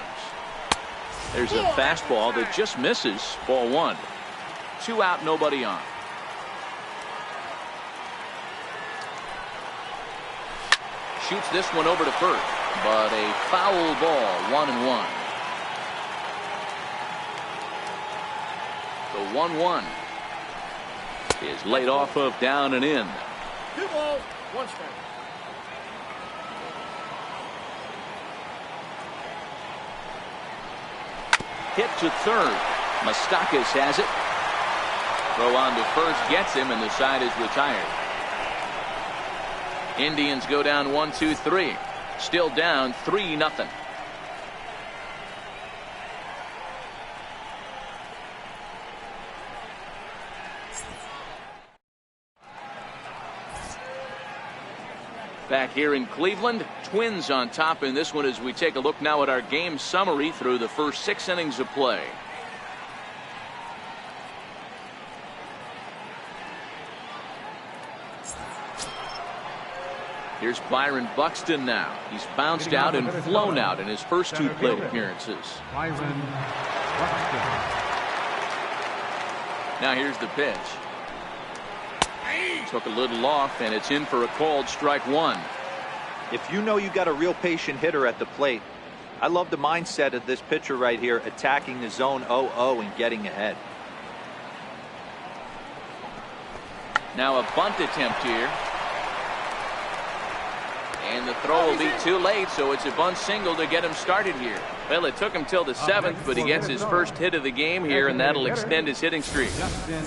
Speaker 1: There's a fastball that just misses. Ball 1. 2 out, nobody on. Shoots this one over to first, but a foul ball, 1-1. The 1-1 is laid off of down and in.
Speaker 5: 2 balls, 1 strike.
Speaker 1: Hit to third. Moustakas has it. Throw on to first gets him, and the side is retired. Indians go down 1-2-3. Still down 3-0. Back here in Cleveland, Twins on top in this one as we take a look now at our game summary through the first 6 innings of play. Here's Byron Buxton now. He's bounced out and flown out in his first 2 plate appearances.
Speaker 4: Byron Buxton.
Speaker 1: Now here's the pitch. Took a little off, and it's in for a called strike 1.
Speaker 3: If you know you got a real patient hitter at the plate, I love the mindset of this pitcher right here, attacking the zone 0-0 and getting ahead.
Speaker 1: Now a bunt attempt here. And the throw will be too late, so it's a bunt single to get him started here. Well, it took him till the 7th, but he gets his first hit of the game here, and that'll extend his hitting streak.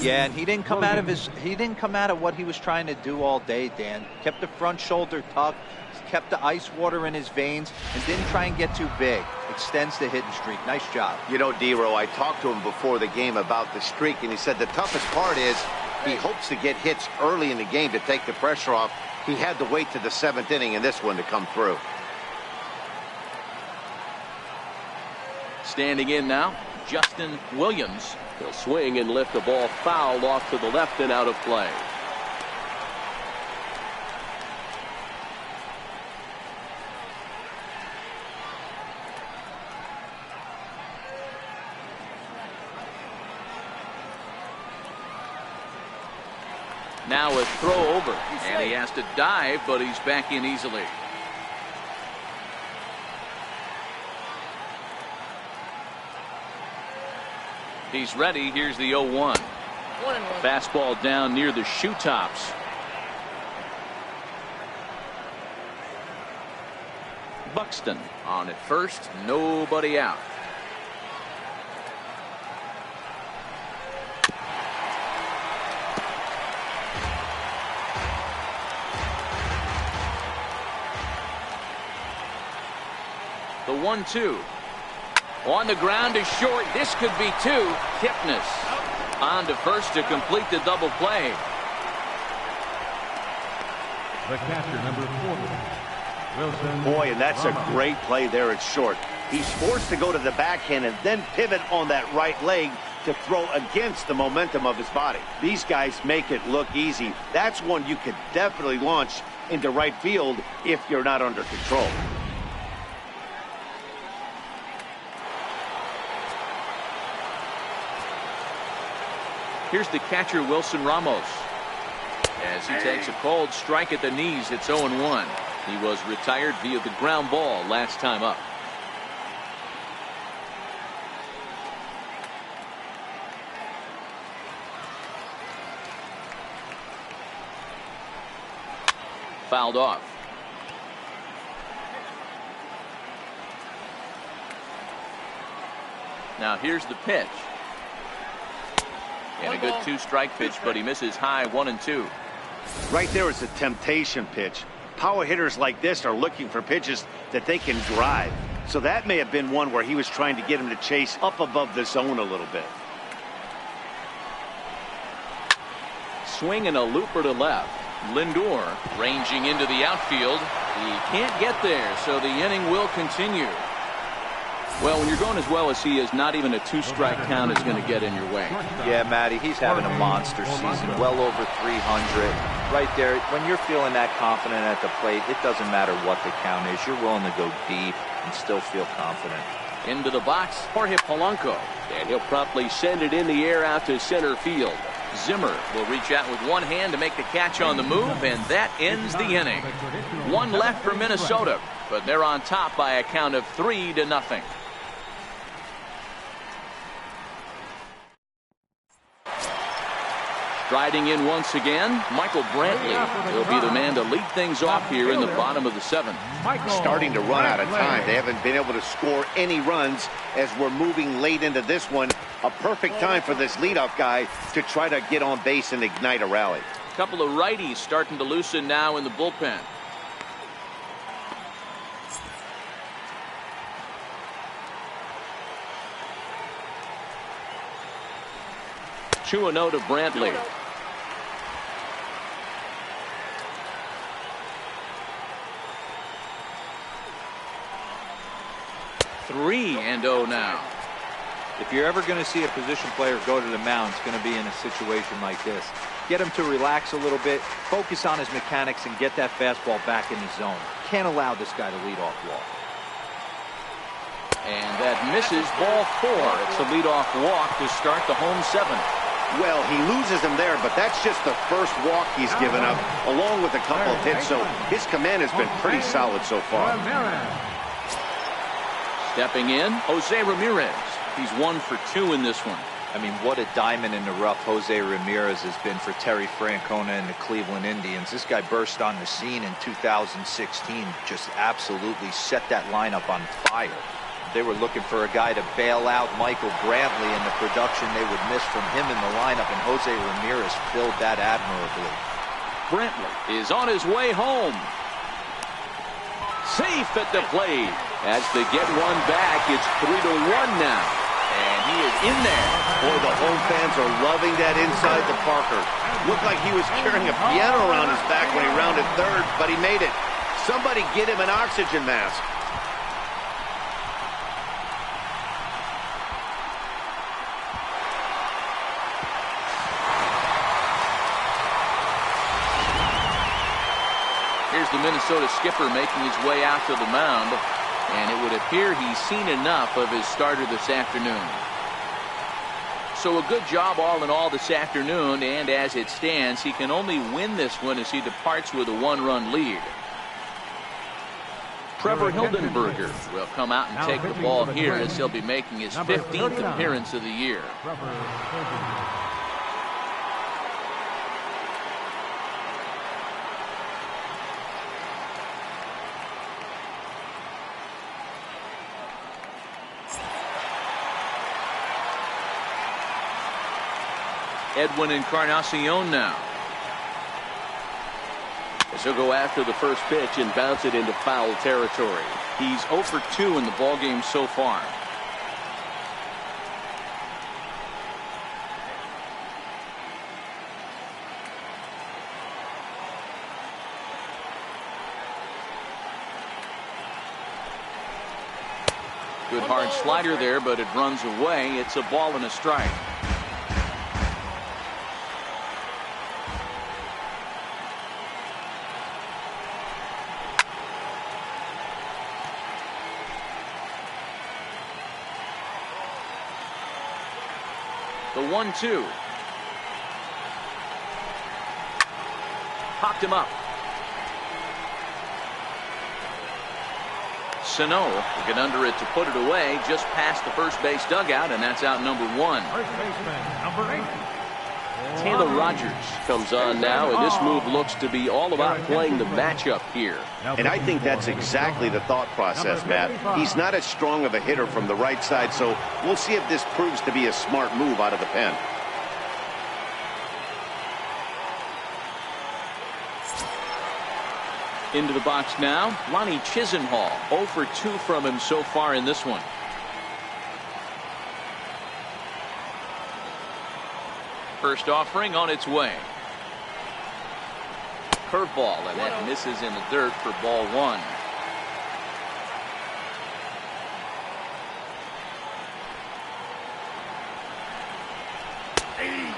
Speaker 3: Yeah, and he didn't come out of what he was trying to do all day, Dan. Kept the front shoulder tucked, kept the ice water in his veins, and didn't try and get too big. Extends the hitting streak. Nice job.
Speaker 2: You know, D-Row, I talked to him before the game about the streak, and he said the toughest part is he hopes to get hits early in the game to take the pressure off. He had to wait to the 7th inning in this one to come through.
Speaker 1: Standing in now, Justin Williams. He'll swing and lift the ball foul off to the left and out of play. Now a throw over, and he has to dive, but he's back in easily. He's ready. Here's the 0-1. Fastball down near the shoe tops. Buxton on at first, nobody out. The 1-2 on the ground is short. This could be 2. Kipnis on to first to complete the double play.
Speaker 4: The catcher, number 40, Wilson.
Speaker 2: Boy, and that's a
Speaker 4: Ramos.
Speaker 2: great play there at short. He's forced to go to the backhand and then pivot on that right leg to throw against the momentum of his body. These guys make it look easy. That's one you could definitely launch into right field if you're not under control.
Speaker 1: Here's the catcher, Wilson Ramos. As he takes a called strike at the knees, it's 0-1. He was retired via the ground ball last time up. Fouled off. Now here's the pitch. And a good 2-strike pitch, but he misses high 1-2.
Speaker 2: Right there is a temptation pitch. Power hitters like this are looking for pitches that they can drive. So that may have been one where he was trying to get him to chase up above the zone a little bit.
Speaker 1: Swing and a looper to left. Lindor ranging into the outfield. He can't get there, so the inning will continue. Well, when you're going as well as he is, not even a 2-strike count is going to get in your way.
Speaker 3: Yeah, Matty, he's having a monster season, well over 300. Right there, when you're feeling that confident at the plate, it doesn't matter what the count is. You're willing to go deep and still feel confident.
Speaker 1: Into the box, Jorge Polanco. And he'll promptly send it in the air out to center field. Zimmer will reach out with one hand to make the catch on the move, and that ends the inning. One left for Minnesota, but they're on top by a count of 3-0. Striding in once again, Michael Brantley will be the man to lead things off here in the bottom of the 7th.
Speaker 2: Starting to run out of time. They haven't been able to score any runs as we're moving late into this one. A perfect time for this leadoff guy to try to get on base and ignite a rally.
Speaker 1: A couple of righties starting to loosen now in the bullpen. 2-0 to Brantley.
Speaker 5: 2-0.
Speaker 1: 3-0 now.
Speaker 3: If you're ever going to see a position player go to the mound, it's going to be in a situation like this. Get him to relax a little bit, focus on his mechanics, and get that fastball back in the zone. Can't allow this guy to lead off walk.
Speaker 1: And that misses, ball 4. It's a leadoff walk to start the home 7th.
Speaker 2: Well, he loses him there, but that's just the first walk he's given up, along with a couple of hits, so his command has been pretty solid so far.
Speaker 1: Stepping in, Jose Ramirez. He's 1 for 2 in this one.
Speaker 3: I mean, what a diamond in the rough Jose Ramirez has been for Terry Francona and the Cleveland Indians. This guy burst on the scene in 2016, just absolutely set that lineup on fire. They were looking for a guy to bail out Michael Brantley, and the production they would miss from him in the lineup, and Jose Ramirez filled that admirably.
Speaker 1: Brantley is on his way home. Safe at the plate. As they get one back, it's 3-1 now. And he is in there.
Speaker 2: Boy, the home fans are loving that inside the Parker. Looked like he was carrying a piano around his back when he rounded third, but he made it. Somebody get him an oxygen mask.
Speaker 1: Here's the Minnesota skipper making his way out to the mound. And it would appear he's seen enough of his starter this afternoon. So a good job all in all this afternoon, and as it stands, he can only win this one as he departs with a 1-run lead. Trevor Hildenberger will come out and take the ball here as he'll be making his 15th appearance of the year. Edwin Encarnacion now. As he'll go after the first pitch and bounce it into foul territory. He's 0 for 2 in the ballgame so far. Good hard slider there, but it runs away. It's a ball and a strike. The 1-2. Popped him up. Sano will get under it to put it away just past the first base dugout, and that's out number 1.
Speaker 4: First baseman, number 8.
Speaker 6: Taylor Rogers comes on now, and this move looks to be all about playing the matchup here.
Speaker 2: And I think that's exactly the thought process, Matt. He's not as strong of a hitter from the right side, so we'll see if this proves to be a smart move out of the pen.
Speaker 1: Into the box now, Lonnie Chisenhall. 0 for 2 from him so far in this one. First offering on its way. Curveball, and that misses in the dirt for ball 1.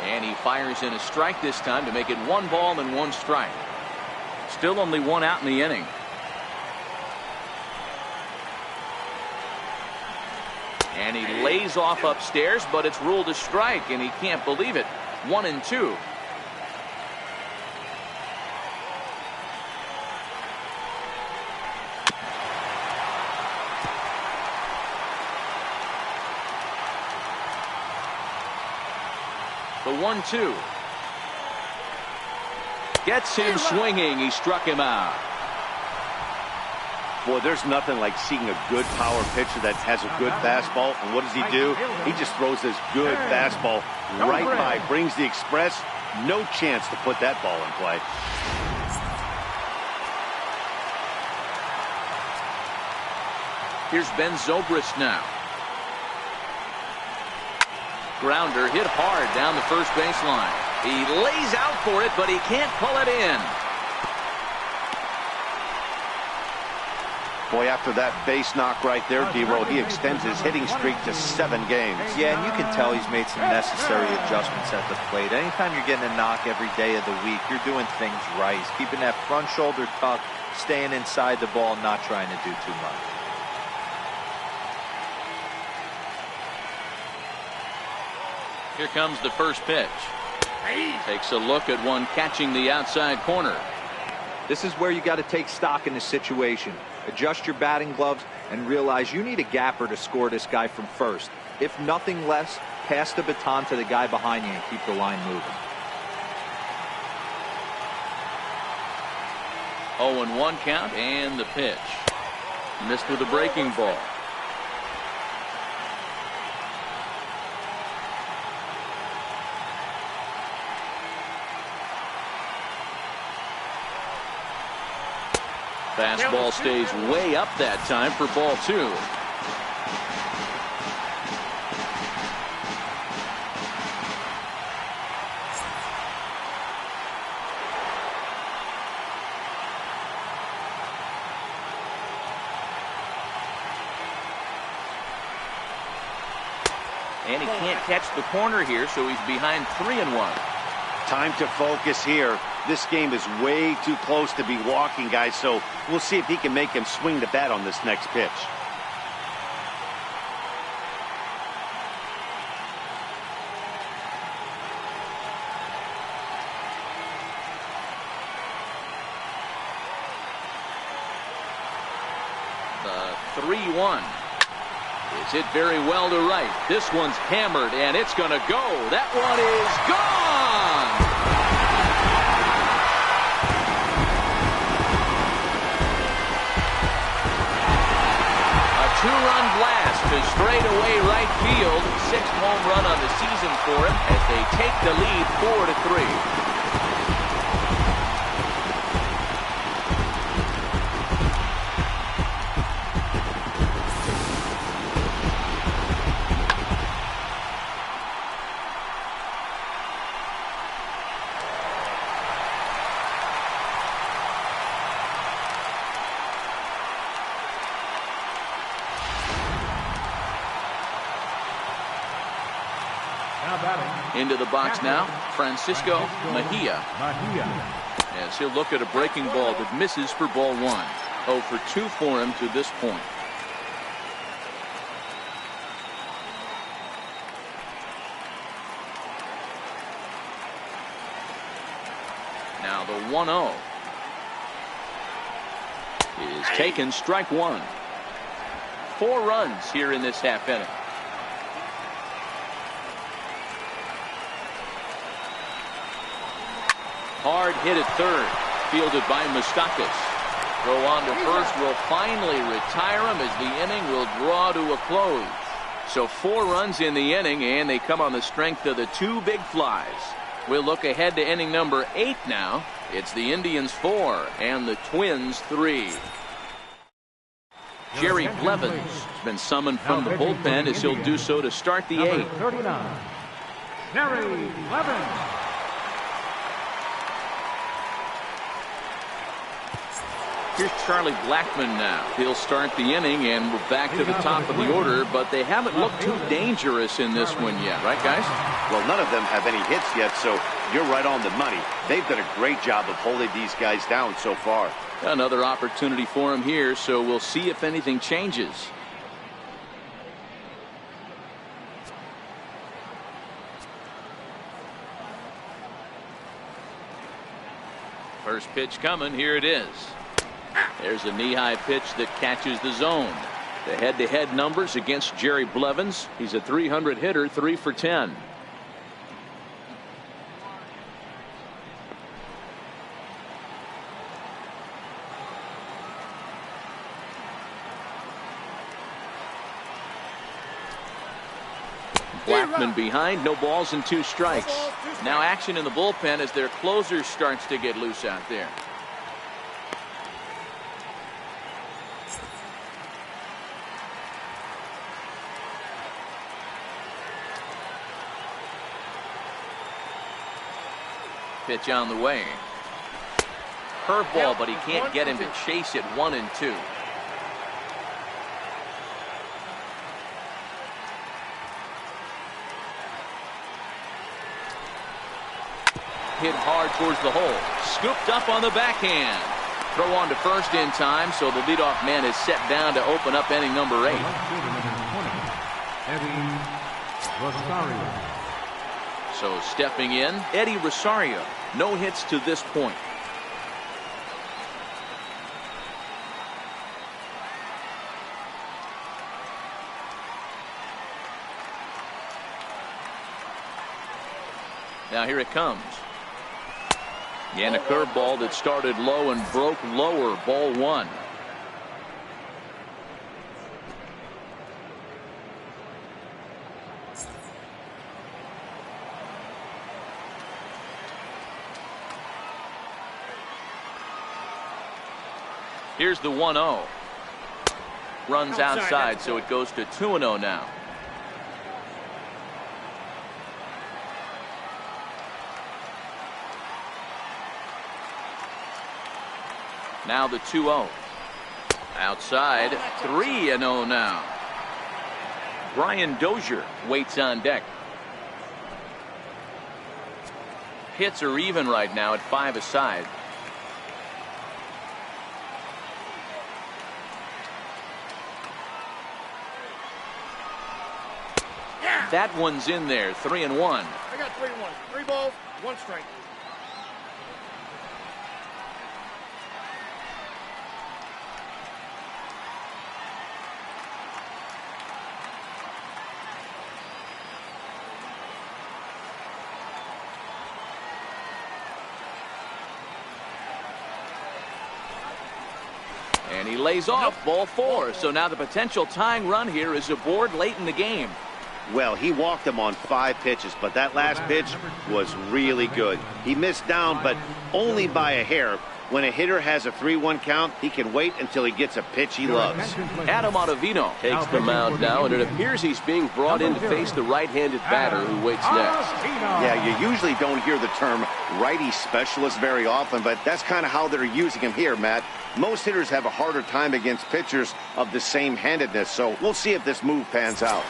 Speaker 1: And he fires in a strike this time to make it 1 ball and 1 strike. Still only 1 out in the inning. And he lays off upstairs, but it's ruled a strike, and he can't believe it. 1-2. The 1-2. Gets him swinging. He struck him out.
Speaker 2: Boy, there's nothing like seeing a good power pitcher that has a good fastball. And what does he do? He just throws this good fastball right by, brings the express. No chance to put that ball in play.
Speaker 1: Here's Ben Zobrist now. Grounder hit hard down the first baseline. He lays out for it, but he can't pull it in.
Speaker 2: Boy, after that base knock right there, D-Roll, he extends his hitting streak to 7 games.
Speaker 3: Yeah, and you can tell he's made some necessary adjustments at the plate. Anytime you're getting a knock every day of the week, you're doing things right. He's keeping that front shoulder tucked, staying inside the ball, not trying to do too much.
Speaker 1: Here comes the first pitch. Takes a look at one catching the outside corner.
Speaker 3: This is where you got to take stock in the situation. Adjust your batting gloves and realize you need a gapper to score this guy from first. If nothing less, pass the baton to the guy behind you and keep the line moving.
Speaker 1: 0-1 count and the pitch. Missed with a breaking ball. Fastball stays way up that time for ball 2. And he can't catch the corner here, so he's behind 3-1.
Speaker 2: Time to focus here. This game is way too close to be walking, guys, so we'll see if he can make him swing the bat on this next pitch.
Speaker 1: The 3-1. It's hit very well to right. This one's hammered, and it's going to go. That one is gone! Two-run blast to straightaway right field. 6th home run on the season for him as they take the lead 4-3. Into the box now, Francisco Mejia. As he'll look at a breaking ball that misses for ball 1. 0 for 2 for him to this point. Now the 1-0 is taken, strike 1. 4 runs here in this half inning. Hard hit at third, fielded by Moustakas. Throw on to first will finally retire him as the inning will draw to a close. So 4 runs in the inning, and they come on the strength of the 2 big flies. We'll look ahead to inning number 8 now. It's the Indians 4 and the Twins 3. Jerry Blevins has been summoned from the bullpen as he'll do so to start the 8th.
Speaker 4: 39, Jerry Blevins.
Speaker 1: Here's Charlie Blackmon now. He'll start the inning, and we're back to the top of the order, but they haven't looked too dangerous in this one yet, right, guys?
Speaker 2: Well, none of them have any hits yet, so you're right on the money. They've done a great job of holding these guys down so far.
Speaker 1: Another opportunity for him here, so we'll see if anything changes. First pitch coming. Here it is. There's a knee-high pitch that catches the zone. The head-to-head numbers against Jerry Blevins. He's a .300 hitter, 3 for 10. Blackmon behind, no balls and 2 strikes. Now action in the bullpen as their closer starts to get loose out there. Pitch on the way. Curveball, but he can't get him to chase it. 1-2. Hit hard towards the hole. Scooped up on the backhand. Throw on to first in time, so the leadoff man is set down to open up inning number 8.
Speaker 4: Eddie Rosario.
Speaker 1: So stepping in, Eddie Rosario. No hits to this point. Now here it comes. And a curveball that started low and broke lower. Ball 1. Here's the 1-0. Runs outside, so it goes to 2-0 now. Now the 2-0. Outside, 3-0 now. Brian Dozier waits on deck. Hits are even right now at 5 aside. That one's in there. 3-1.
Speaker 5: I got 3-1. 3 balls, 1 strike.
Speaker 1: And he lays off. Ball 4. So now the potential tying run here is aboard late in the game.
Speaker 2: Well, he walked him on 5 pitches, but that last pitch was really good. He missed down, but only by a hair. When a hitter has a 3-1 count, he can wait until he gets a pitch he loves.
Speaker 6: Adam Ottavino takes the mound now, and it appears he's being brought in to face the right-handed batter who waits next.
Speaker 2: Yeah, you usually don't hear the term righty specialist very often, but that's kind of how they're using him here, Matt. Most hitters have a harder time against pitchers of the same handedness, so we'll see if this move pans out.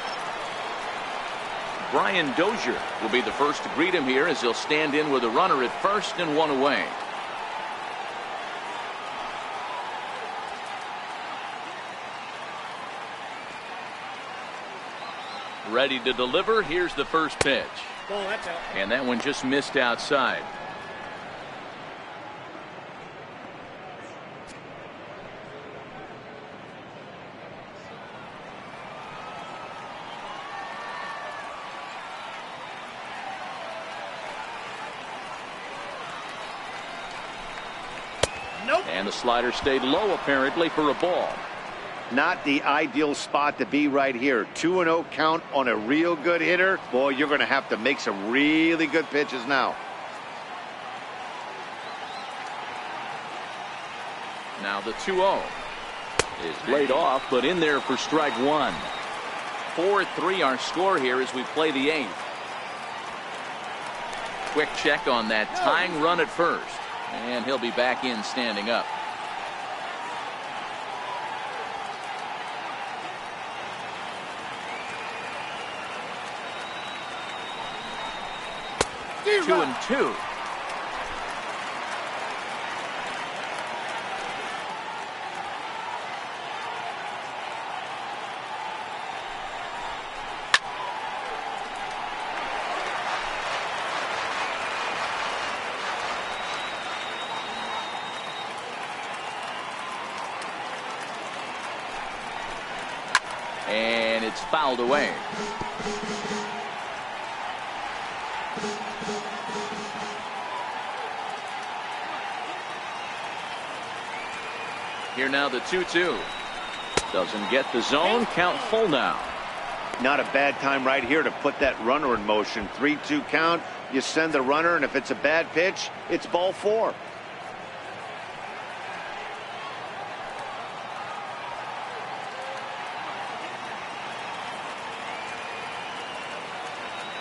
Speaker 1: Brian Dozier will be the first to greet him here as he'll stand in with a runner at first and 1 away. Ready to deliver. Here's the first pitch.
Speaker 5: Ball, that's out.
Speaker 1: And that one just missed outside.
Speaker 5: Nope.
Speaker 1: And the slider stayed low apparently for a ball.
Speaker 2: Not the ideal spot to be right here. 2-0 count on a real good hitter. Boy, you're going to have to make some really good pitches now.
Speaker 1: Now the 2-0 is laid off, but in there for strike 1. 4-3 our score here as we play the 8th. Quick check on that tying run at first. And he'll be back in standing up. Two and 2. And it's fouled away. Here now the 2-2. Doesn't get the zone. Count full now.
Speaker 2: Not a bad time right here to put that runner in motion. 3-2 count. You send the runner, and if it's a bad pitch, it's ball 4.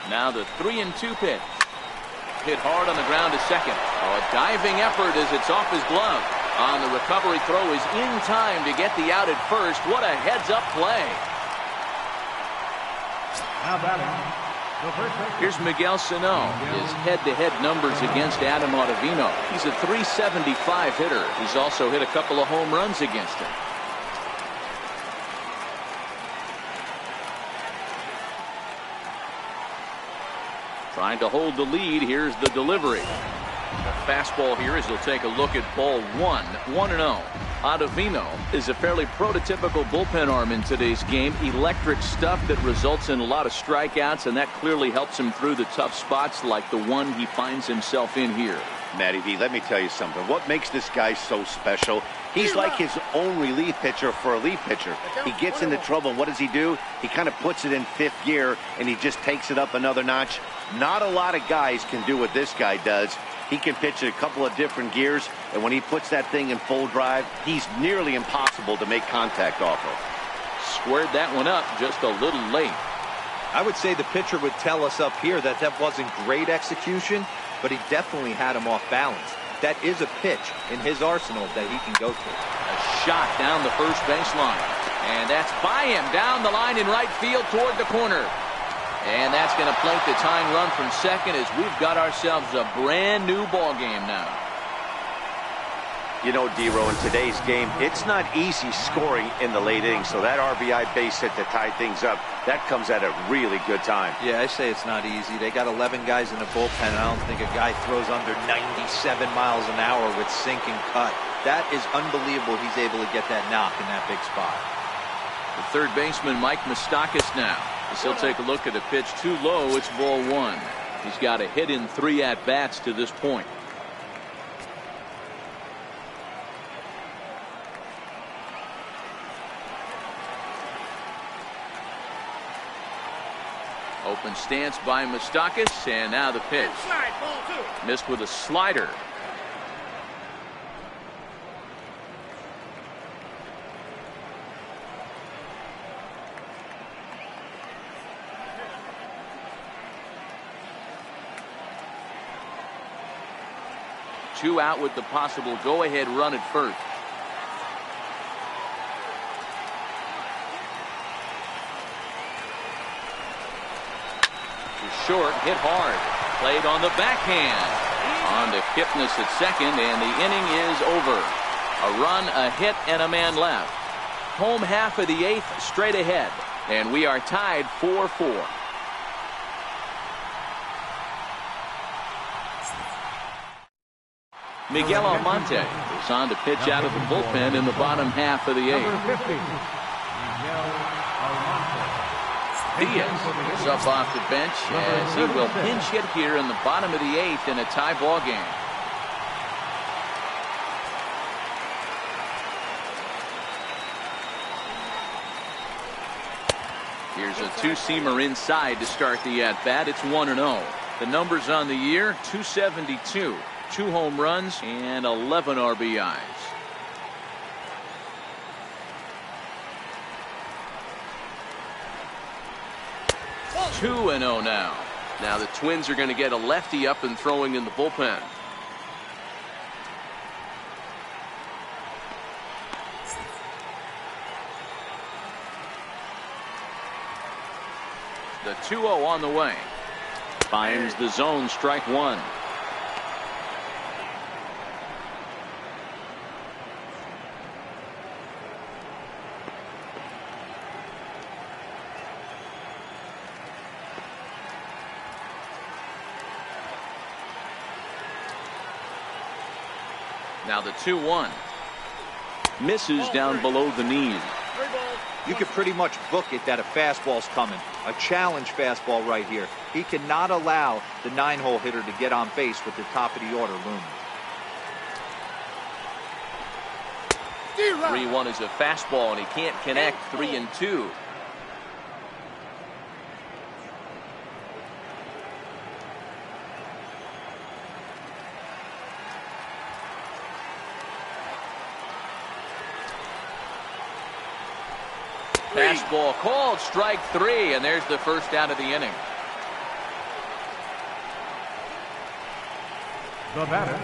Speaker 2: Now the 3-2 pitch.
Speaker 1: hit hard on the ground to second. A diving effort as it's off his glove. On the recovery throw is in time to get the out at first. What a heads-up play.
Speaker 4: Now batting, the first baseman.
Speaker 1: Here's Miguel Sano. His head-to-head numbers against Adam Ottavino. He's a .375 hitter. He's also hit a couple of home runs against him. Trying to hold the lead. Here's the delivery. The fastball here as he'll take a look at ball one. 1-0. Ottavino is a fairly prototypical bullpen arm in today's game. Electric stuff that results in a lot of strikeouts, and that clearly helps him through the tough spots like the one he finds himself in here.
Speaker 2: Matty V, let me tell you something. What makes this guy so special? He's like his own relief pitcher for a relief pitcher. He gets into trouble. What does he do? He kind of puts it in fifth gear, and he just takes it up another notch. Not a lot of guys can do what this guy does. He can pitch it a couple of different gears, and when he puts that thing in full drive, he's nearly impossible to make contact off of.
Speaker 1: Squared that one up just a little late.
Speaker 3: I would say the pitcher would tell us up here that that wasn't great execution, but he definitely had him off balance. That is a pitch in his arsenal that he can go to.
Speaker 1: A shot down the first baseline. And that's by him down the line in right field toward the corner. And that's going to plink the tying run from second as we've got ourselves a brand new ball game now.
Speaker 2: You know, D-Row, in today's game, it's not easy scoring in the late innings, so that RBI base hit to tie things up, that comes at a really good time.
Speaker 3: Yeah, I say it's not easy. They got 11 guys in the bullpen, and I don't think a guy throws under 97 miles an hour with sink and cut. That is unbelievable he's able to get that knock in that big spot.
Speaker 1: The third baseman, Mike Moustakas, now. As he'll take a look at a pitch too low, it's ball one. He's got a hit in 3 at-bats to this point. Open stance by Moustakas, and now the pitch.
Speaker 5: Inside, ball two.
Speaker 1: Missed with a slider. Two out with the possible go-ahead run at first. Short, hit hard, played on the backhand. On to Kipnis at second, and the inning is over. A run, a hit, and a man left. Home half of the 8th, straight ahead, and we are tied 4-4. Miguel Almonte is on to pitch out of the bullpen in the bottom half of the 8th.
Speaker 4: Number 50, Miguel Almonte.
Speaker 1: Diaz is up off the bench as he will pinch hit here in the bottom of the 8th in a tie ball game. Here's a two-seamer inside to start the at-bat. It's 1-0. The numbers on the year, 272, 2 home runs, and 11 RBIs. Two 2-0 now. Now the Twins are going to get a lefty up and throwing in the bullpen. The 2-0 on the way. Finds the zone, strike one. Now the 2-1. Misses down below the knees.
Speaker 3: You could pretty much book it that a fastball's coming. A challenge fastball right here. He cannot allow the 9-hole hitter to get on base with the top of the order looming.
Speaker 1: 3-1 is a fastball, and he can't connect. 3-2. Fastball called, strike 3, and there's the first out of the inning.
Speaker 4: The batter,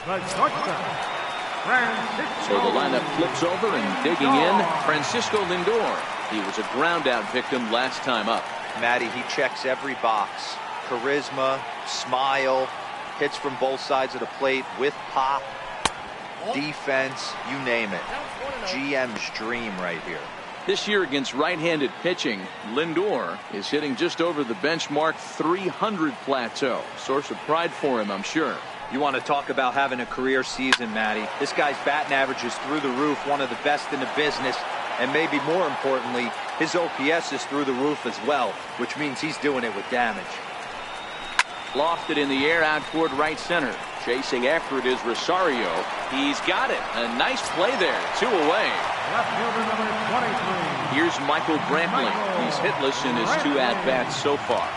Speaker 4: the shortstop, Francisco.
Speaker 1: So the lineup flips over and digging in, Francisco Lindor. He was a ground out victim last time up.
Speaker 3: Matty, he checks every box. Charisma, smile, hits from both sides of the plate with pop, defense, you name it. GM's dream right here.
Speaker 1: This year against right-handed pitching, Lindor is hitting just over the benchmark 300 plateau. Source of pride for him, I'm sure.
Speaker 3: You want to talk about having a career season, Matty. This guy's batting average is through the roof, one of the best in the business. And maybe more importantly, his OPS is through the roof as well, which means he's doing it with damage.
Speaker 1: Lofted in the air out toward right center. Chasing after it is Rosario. He's got it. A nice play there. 2 away.
Speaker 4: Left fielder number 23.
Speaker 1: Here's Michael Brantley. He's hitless in his 2 at-bats so far.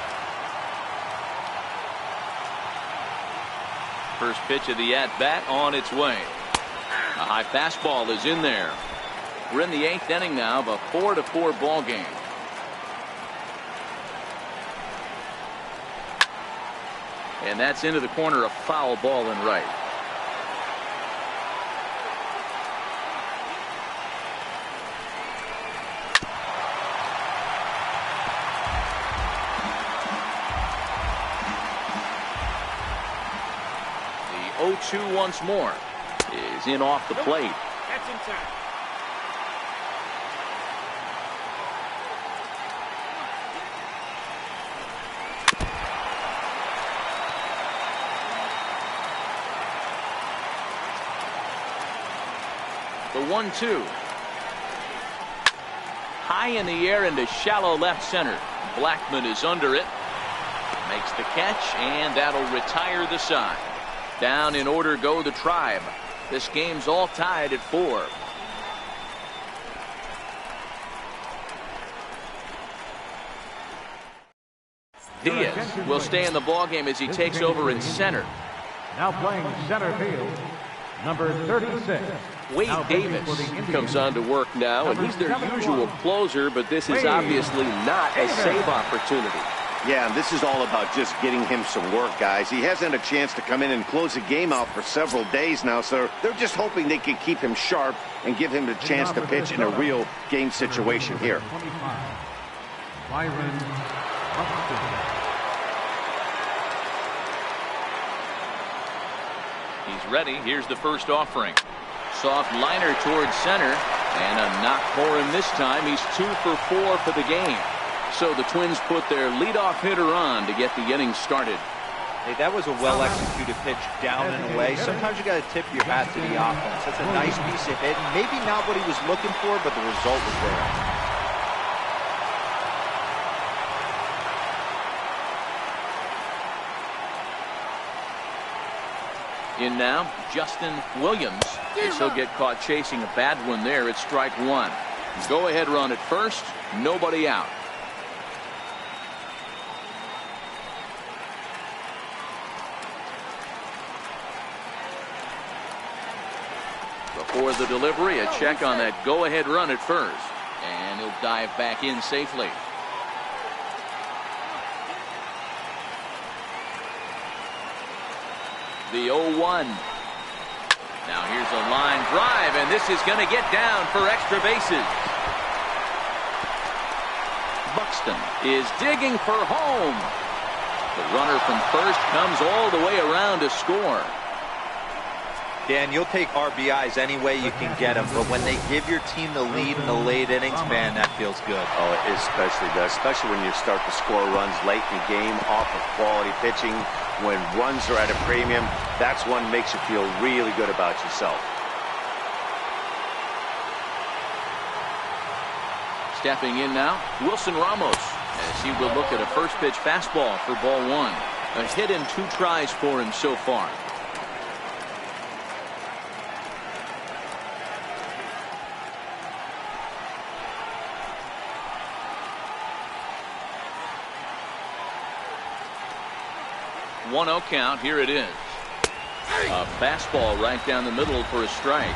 Speaker 1: First pitch of the at-bat on its way. A high fastball is in there. We're in the 8th inning now of a 4-4 ball game. And that's into the corner, a foul ball and right. The 0-2 once more is in off the plate.
Speaker 5: That's inside.
Speaker 1: The 1-2. High in the air into shallow left center. Blackmon is under it. Makes the catch, and that'll retire the side. Down in order go the Tribe. This game's all tied at 4. Diaz will stay in the ballgame as he takes over in center.
Speaker 4: Now playing center field, number 36.
Speaker 1: Wade Davis
Speaker 6: Comes on to work now, and he's their usual closer, but this is obviously not a save opportunity.
Speaker 2: Yeah, and this is all about just getting him some work, guys. He hasn't had a chance to come in and close the game out for several days now, so they're just hoping they can keep him sharp and give him the chance to pitch in a real game situation here.
Speaker 4: 25. Byron Buxton.
Speaker 1: He's ready. Here's the first offering. Soft liner towards center, and a knock for him this time. He's 2 for 4 for the game. So the Twins put their leadoff hitter on to get the inning started.
Speaker 3: Hey, that was a well-executed pitch down and away. Sometimes you got to tip your hat to the offense. That's a nice piece of hitting. Maybe not what he was looking for, but the result was there.
Speaker 1: In now, Justin Williams. As he'll get caught chasing a bad one there at strike 1. Go ahead run at first. Nobody out. Before the delivery, a check on that go-ahead run at first. And he'll dive back in safely. The 0-1. Now here's a line drive, and this is going to get down for extra bases. Buxton is digging for home. The runner from first comes all the way around to score.
Speaker 3: Dan, you'll take RBIs any way you can get them, but when they give your team the lead in the late innings, man, that feels good.
Speaker 2: Oh, it especially does, especially when you start to score runs late in the game off of quality pitching. When runs are at a premium, that's one makes you feel really good about yourself.
Speaker 1: Stepping in now, Wilson Ramos, as he will look at a first pitch fastball for ball 1. A hit in 2 tries for him so far. One 0 count. Here it is. A fastball right down the middle for a strike.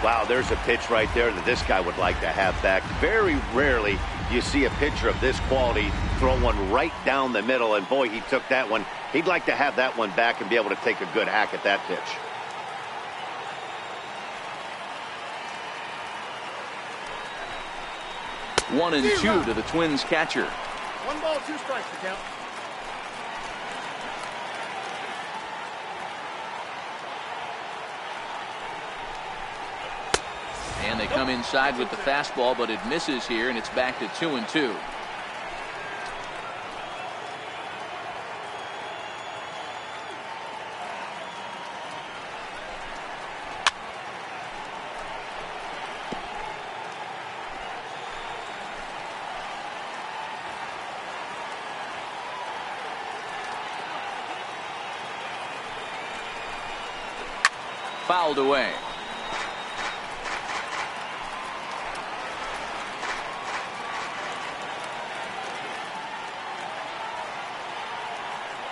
Speaker 2: Wow, there's a pitch right there that this guy would like to have back. Very rarely do you see a pitcher of this quality throw one right down the middle, and boy, he took that one He'd like to have that one back and be able to take a good hack at that pitch.
Speaker 1: One and two to the Twins catcher.
Speaker 5: 1 ball, 2 strikes to count.
Speaker 1: And they come inside with the fastball, but it misses here, and it's back to 2-2. Fouled away.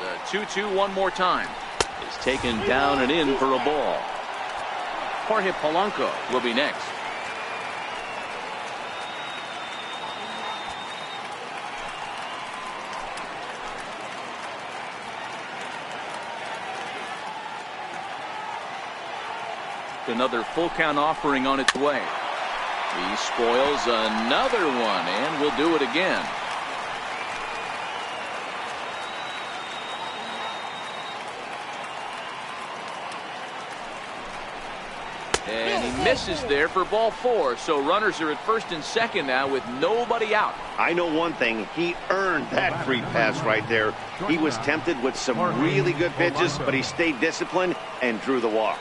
Speaker 1: The 2-2 one more time is taken down and in for a ball. Jorge Polanco will be next. Another full count offering on its way. He spoils another one and will do it again. And he misses there for ball 4. So runners are at first and second now with nobody out.
Speaker 2: I know one thing. He earned that free pass right there. He was tempted with some really good pitches, but he stayed disciplined and drew the walk.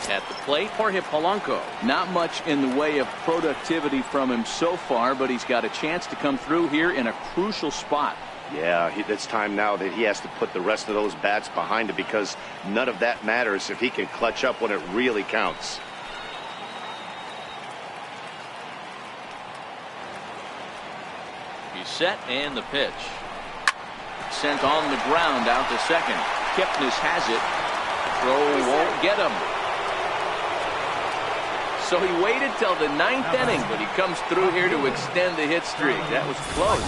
Speaker 1: At the plate, Jorge Polanco. Not much in the way of productivity from him so far, but he's got a chance to come through here in a crucial spot.
Speaker 2: Yeah, it's time now that he has to put the rest of those bats behind him, because none of that matters if he can clutch up when it really counts.
Speaker 1: He's set and the pitch. Sent on the ground out to second. Kipnis has it. Throw won't get him. So he waited till the 9th inning, but he comes through here to extend the hit streak. That was close.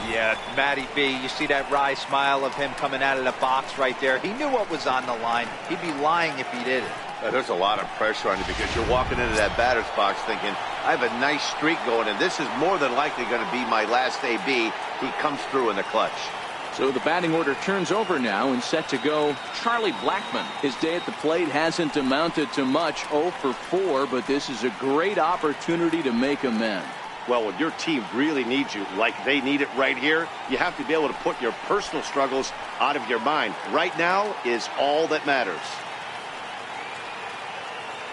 Speaker 3: Yeah, Matty B, you see that wry smile of him coming out of the box right there. He knew what was on the line. He'd be lying if he didn't.
Speaker 2: There's a lot of pressure on you, because you're walking into that batter's box thinking, I have a nice streak going, and this is more than likely going to be my last AB. He comes through in the clutch.
Speaker 1: So the batting order turns over now, and set to go Charlie Blackmon. His day at the plate hasn't amounted to much, 0 for 4, but this is a great opportunity to make amends.
Speaker 2: Well, when your team really needs you, like they need it right here, you have to be able to put your personal struggles out of your mind. Right now is all that matters.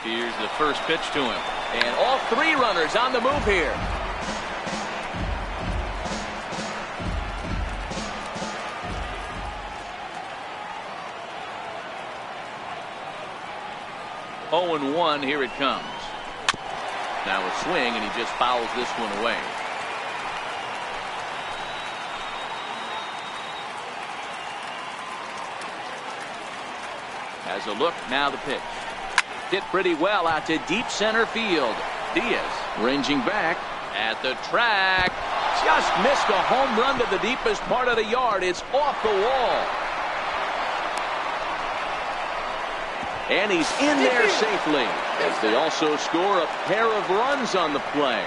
Speaker 1: Here's the first pitch to him, and all 3 runners on the move here. Oh, 0-1, here it comes. Now a swing, and he just fouls this one away. Has a look, now the pitch. Hit pretty well out to deep center field. Diaz ranging back at the track. Just missed a home run to the deepest part of the yard. It's off the wall. And he's in there safely, as they also score a pair of runs on the play.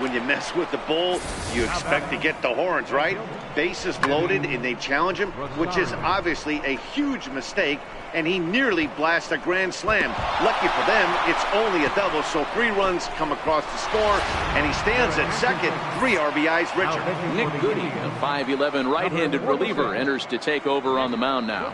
Speaker 2: When you mess with the bull, you expect to get the horns, right? Bases loaded, and they challenge him, which is obviously a huge mistake, and he nearly blasts a grand slam. Lucky for them, it's only a double, so 3 runs come across the score, and he stands at second, 3 RBIs richer.
Speaker 1: Nick Goody, a 5'11" right-handed reliever, enters to take over on the mound now.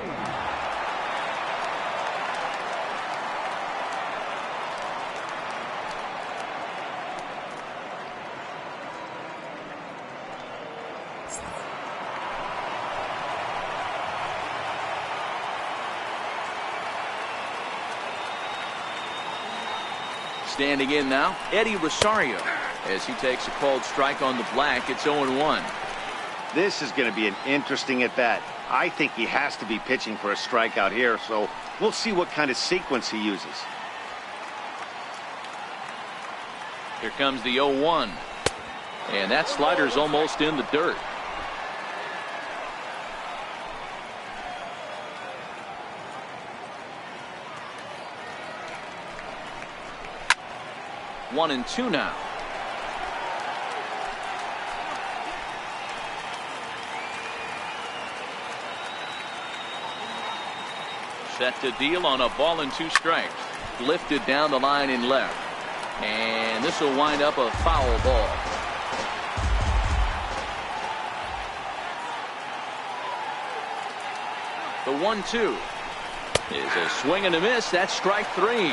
Speaker 1: Standing in now, Eddie Rosario, as he takes a called strike on the black. It's 0-1.
Speaker 2: This is going to be an interesting at-bat. I think he has to be pitching for a strikeout here, so we'll see what kind of sequence he uses.
Speaker 1: Here comes the 0-1. And that slider's almost in the dirt. 1-2 now. Set to deal on a ball and 2 strikes. Lifted down the line in left. And this will wind up a foul ball. The 1-2 is a swing and a miss. That's strike 3.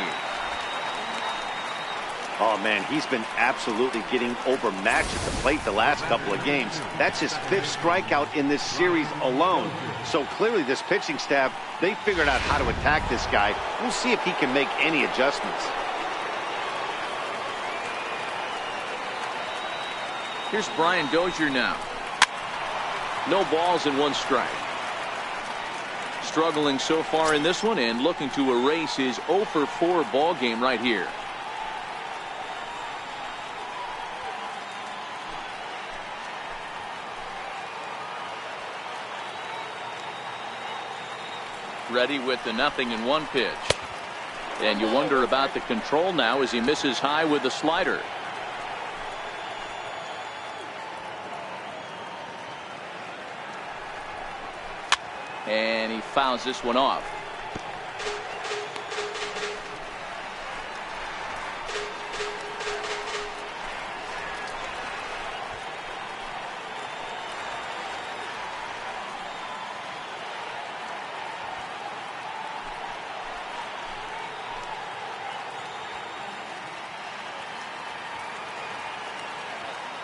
Speaker 2: Oh, man, he's been absolutely getting overmatched at the plate the last couple of games. That's his 5th strikeout in this series alone. So clearly this pitching staff, they figured out how to attack this guy. We'll see if he can make any adjustments.
Speaker 1: Here's Brian Dozier now. No balls and 1 strike. Struggling so far in this one and looking to erase his 0 for 4 ball game right here. Ready with the 0-1 pitch. And you wonder about the control now as he misses high with the slider. And he fouls this one off.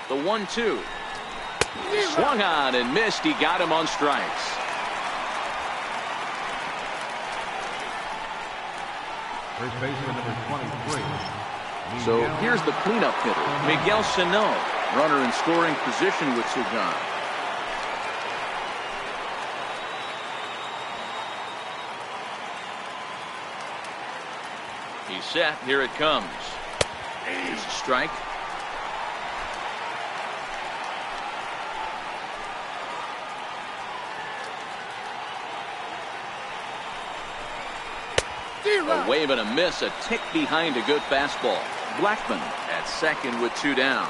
Speaker 1: The 1-2. Swung on and missed. He got him on strikes.
Speaker 4: First baseman number 23.
Speaker 1: So here's the cleanup hitter, Miguel Sano. Runner in scoring position with Sugan. He's set. Here it comes. Here's a strike. A wave and a miss, a tick behind a good fastball. Blackmon at second with 2 down.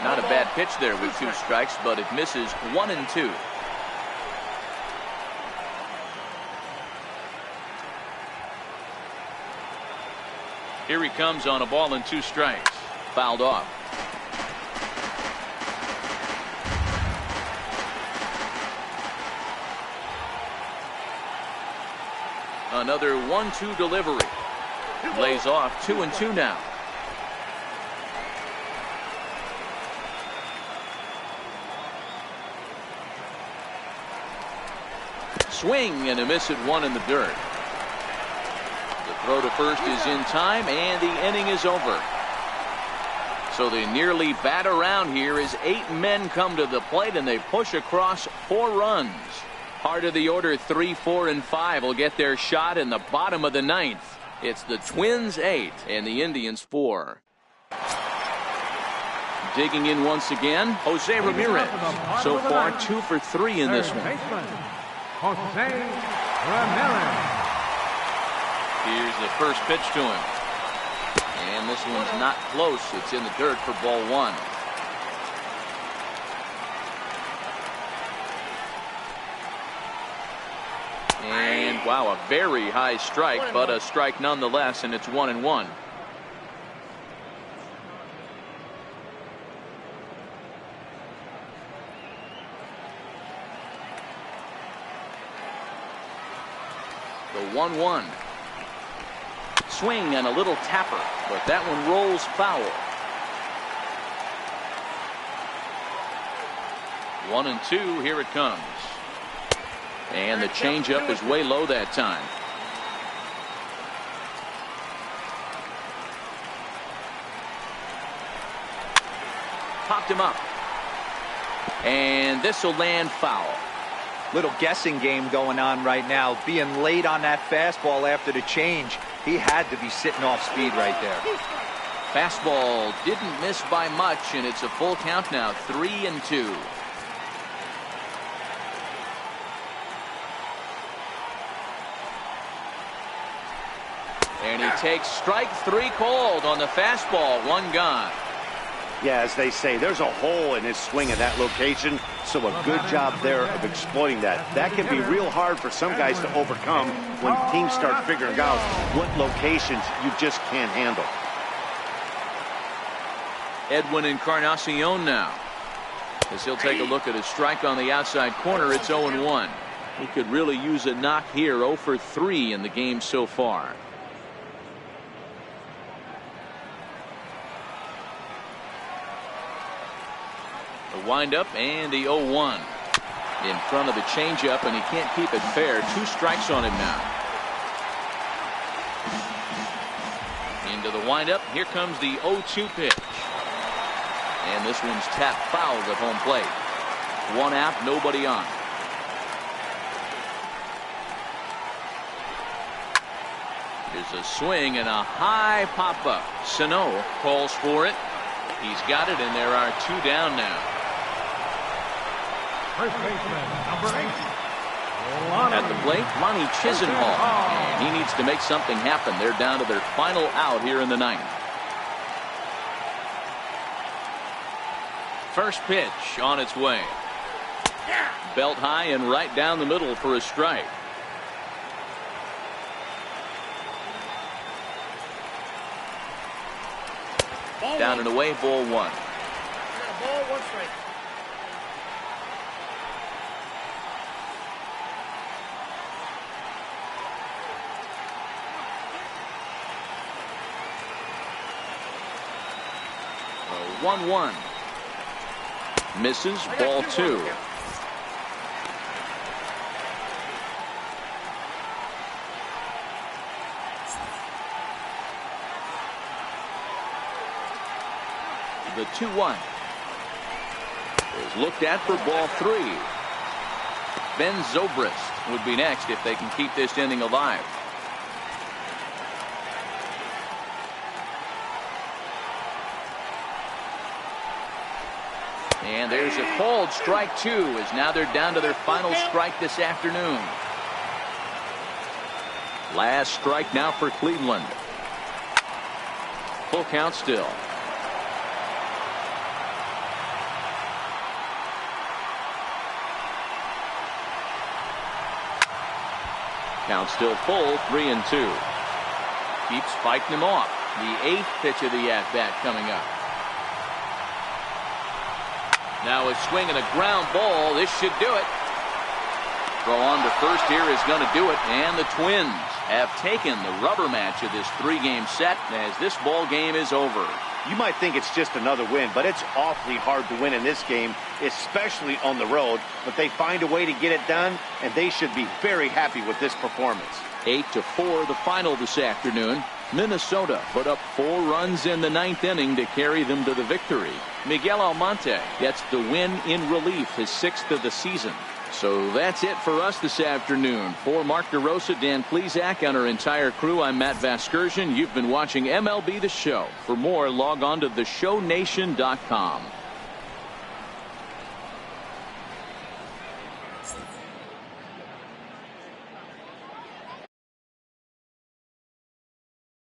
Speaker 1: Not a bad pitch there with 2 strikes, but it misses 1-2. Here he comes on a ball and 2 strikes. Fouled off. Another 1-2 delivery. Lays off 2-2 now. Swing and a miss at 1 in the dirt. The throw to first is in time and the inning is over. So they nearly bat around here as 8 men come to the plate and they push across 4 runs. Part of the order 3, 4, and 5 will get their shot in the bottom of the 9th. It's the Twins 8 and the Indians 4. Digging in once again, Jose Ramirez. So far 2 for 3 in this one.
Speaker 4: Jose Ramirez.
Speaker 1: Here's the first pitch to him. And this one's not close. It's in the dirt for ball 1. And wow, a very high strike, but a strike nonetheless, and it's 1-1. The 1-1. Swing and a little tapper, but that one rolls foul. 1-2, here it comes. And the changeup is way low that time. Popped him up. And this will land foul.
Speaker 3: Little guessing game going on right now. Being late on that fastball after the change. He had to be sitting off speed right there.
Speaker 1: Fastball didn't miss by much, and it's a full count now, 3-2. And he takes strike 3 called on the fastball. 1 gone.
Speaker 2: Yeah, as they say, there's a hole in his swing in that location, so a good job there of exploiting that. That can be real hard for some guys to overcome when teams start figuring out what locations you just can't handle.
Speaker 1: Edwin Encarnacion now, as he'll take a look at his strike on the outside corner. It's 0-1. He could really use a knock here. 0 for 3 in the game so far. The windup and the 0-1 in front of the changeup, and he can't keep it fair. 2 strikes on him now. Into the windup. Here comes the 0-2 pitch. And this one's tapped foul at home plate. 1 out, nobody on. Here's a swing and a high pop-up. Sano calls for it. He's got it, and there are 2 down now.
Speaker 4: First baseman, number 8.
Speaker 1: At the plate, Lonnie Chisenhall. And he needs to make something happen. They're down to their final out here in the 9th. First pitch on its way. Belt high and right down the middle for a strike. Down and away, ball 1.
Speaker 5: Ball, 1 strike.
Speaker 1: A 1-1. Misses, ball 2. The 2-1 is looked at for ball 3. Ben Zobrist would be next if they can keep this inning alive. And there's a called strike 2, as now they're down to their final strike this afternoon. Last strike now for Cleveland. Full count still. Count still full, 3-2. Keeps fighting him off. The 8th pitch of the at-bat coming up. Now a swing and a ground ball. This should do it. Throw on to first here is going to do it. And the Twins have taken the rubber match of this 3-game set as this ball game is over.
Speaker 2: You might think it's just another win, but it's awfully hard to win in this game, especially on the road. But they find a way to get it done, and they should be very happy with this performance.
Speaker 1: 8-4 the final this afternoon. Minnesota put up 4 runs in the 9th inning to carry them to the victory. Miguel Almonte gets the win in relief, his 6th of the season. So that's it for us this afternoon. For Mark DeRosa, Dan Plesac, and our entire crew, I'm Matt Vasgersian. You've been watching MLB The Show. For more, log on to theshownation.com.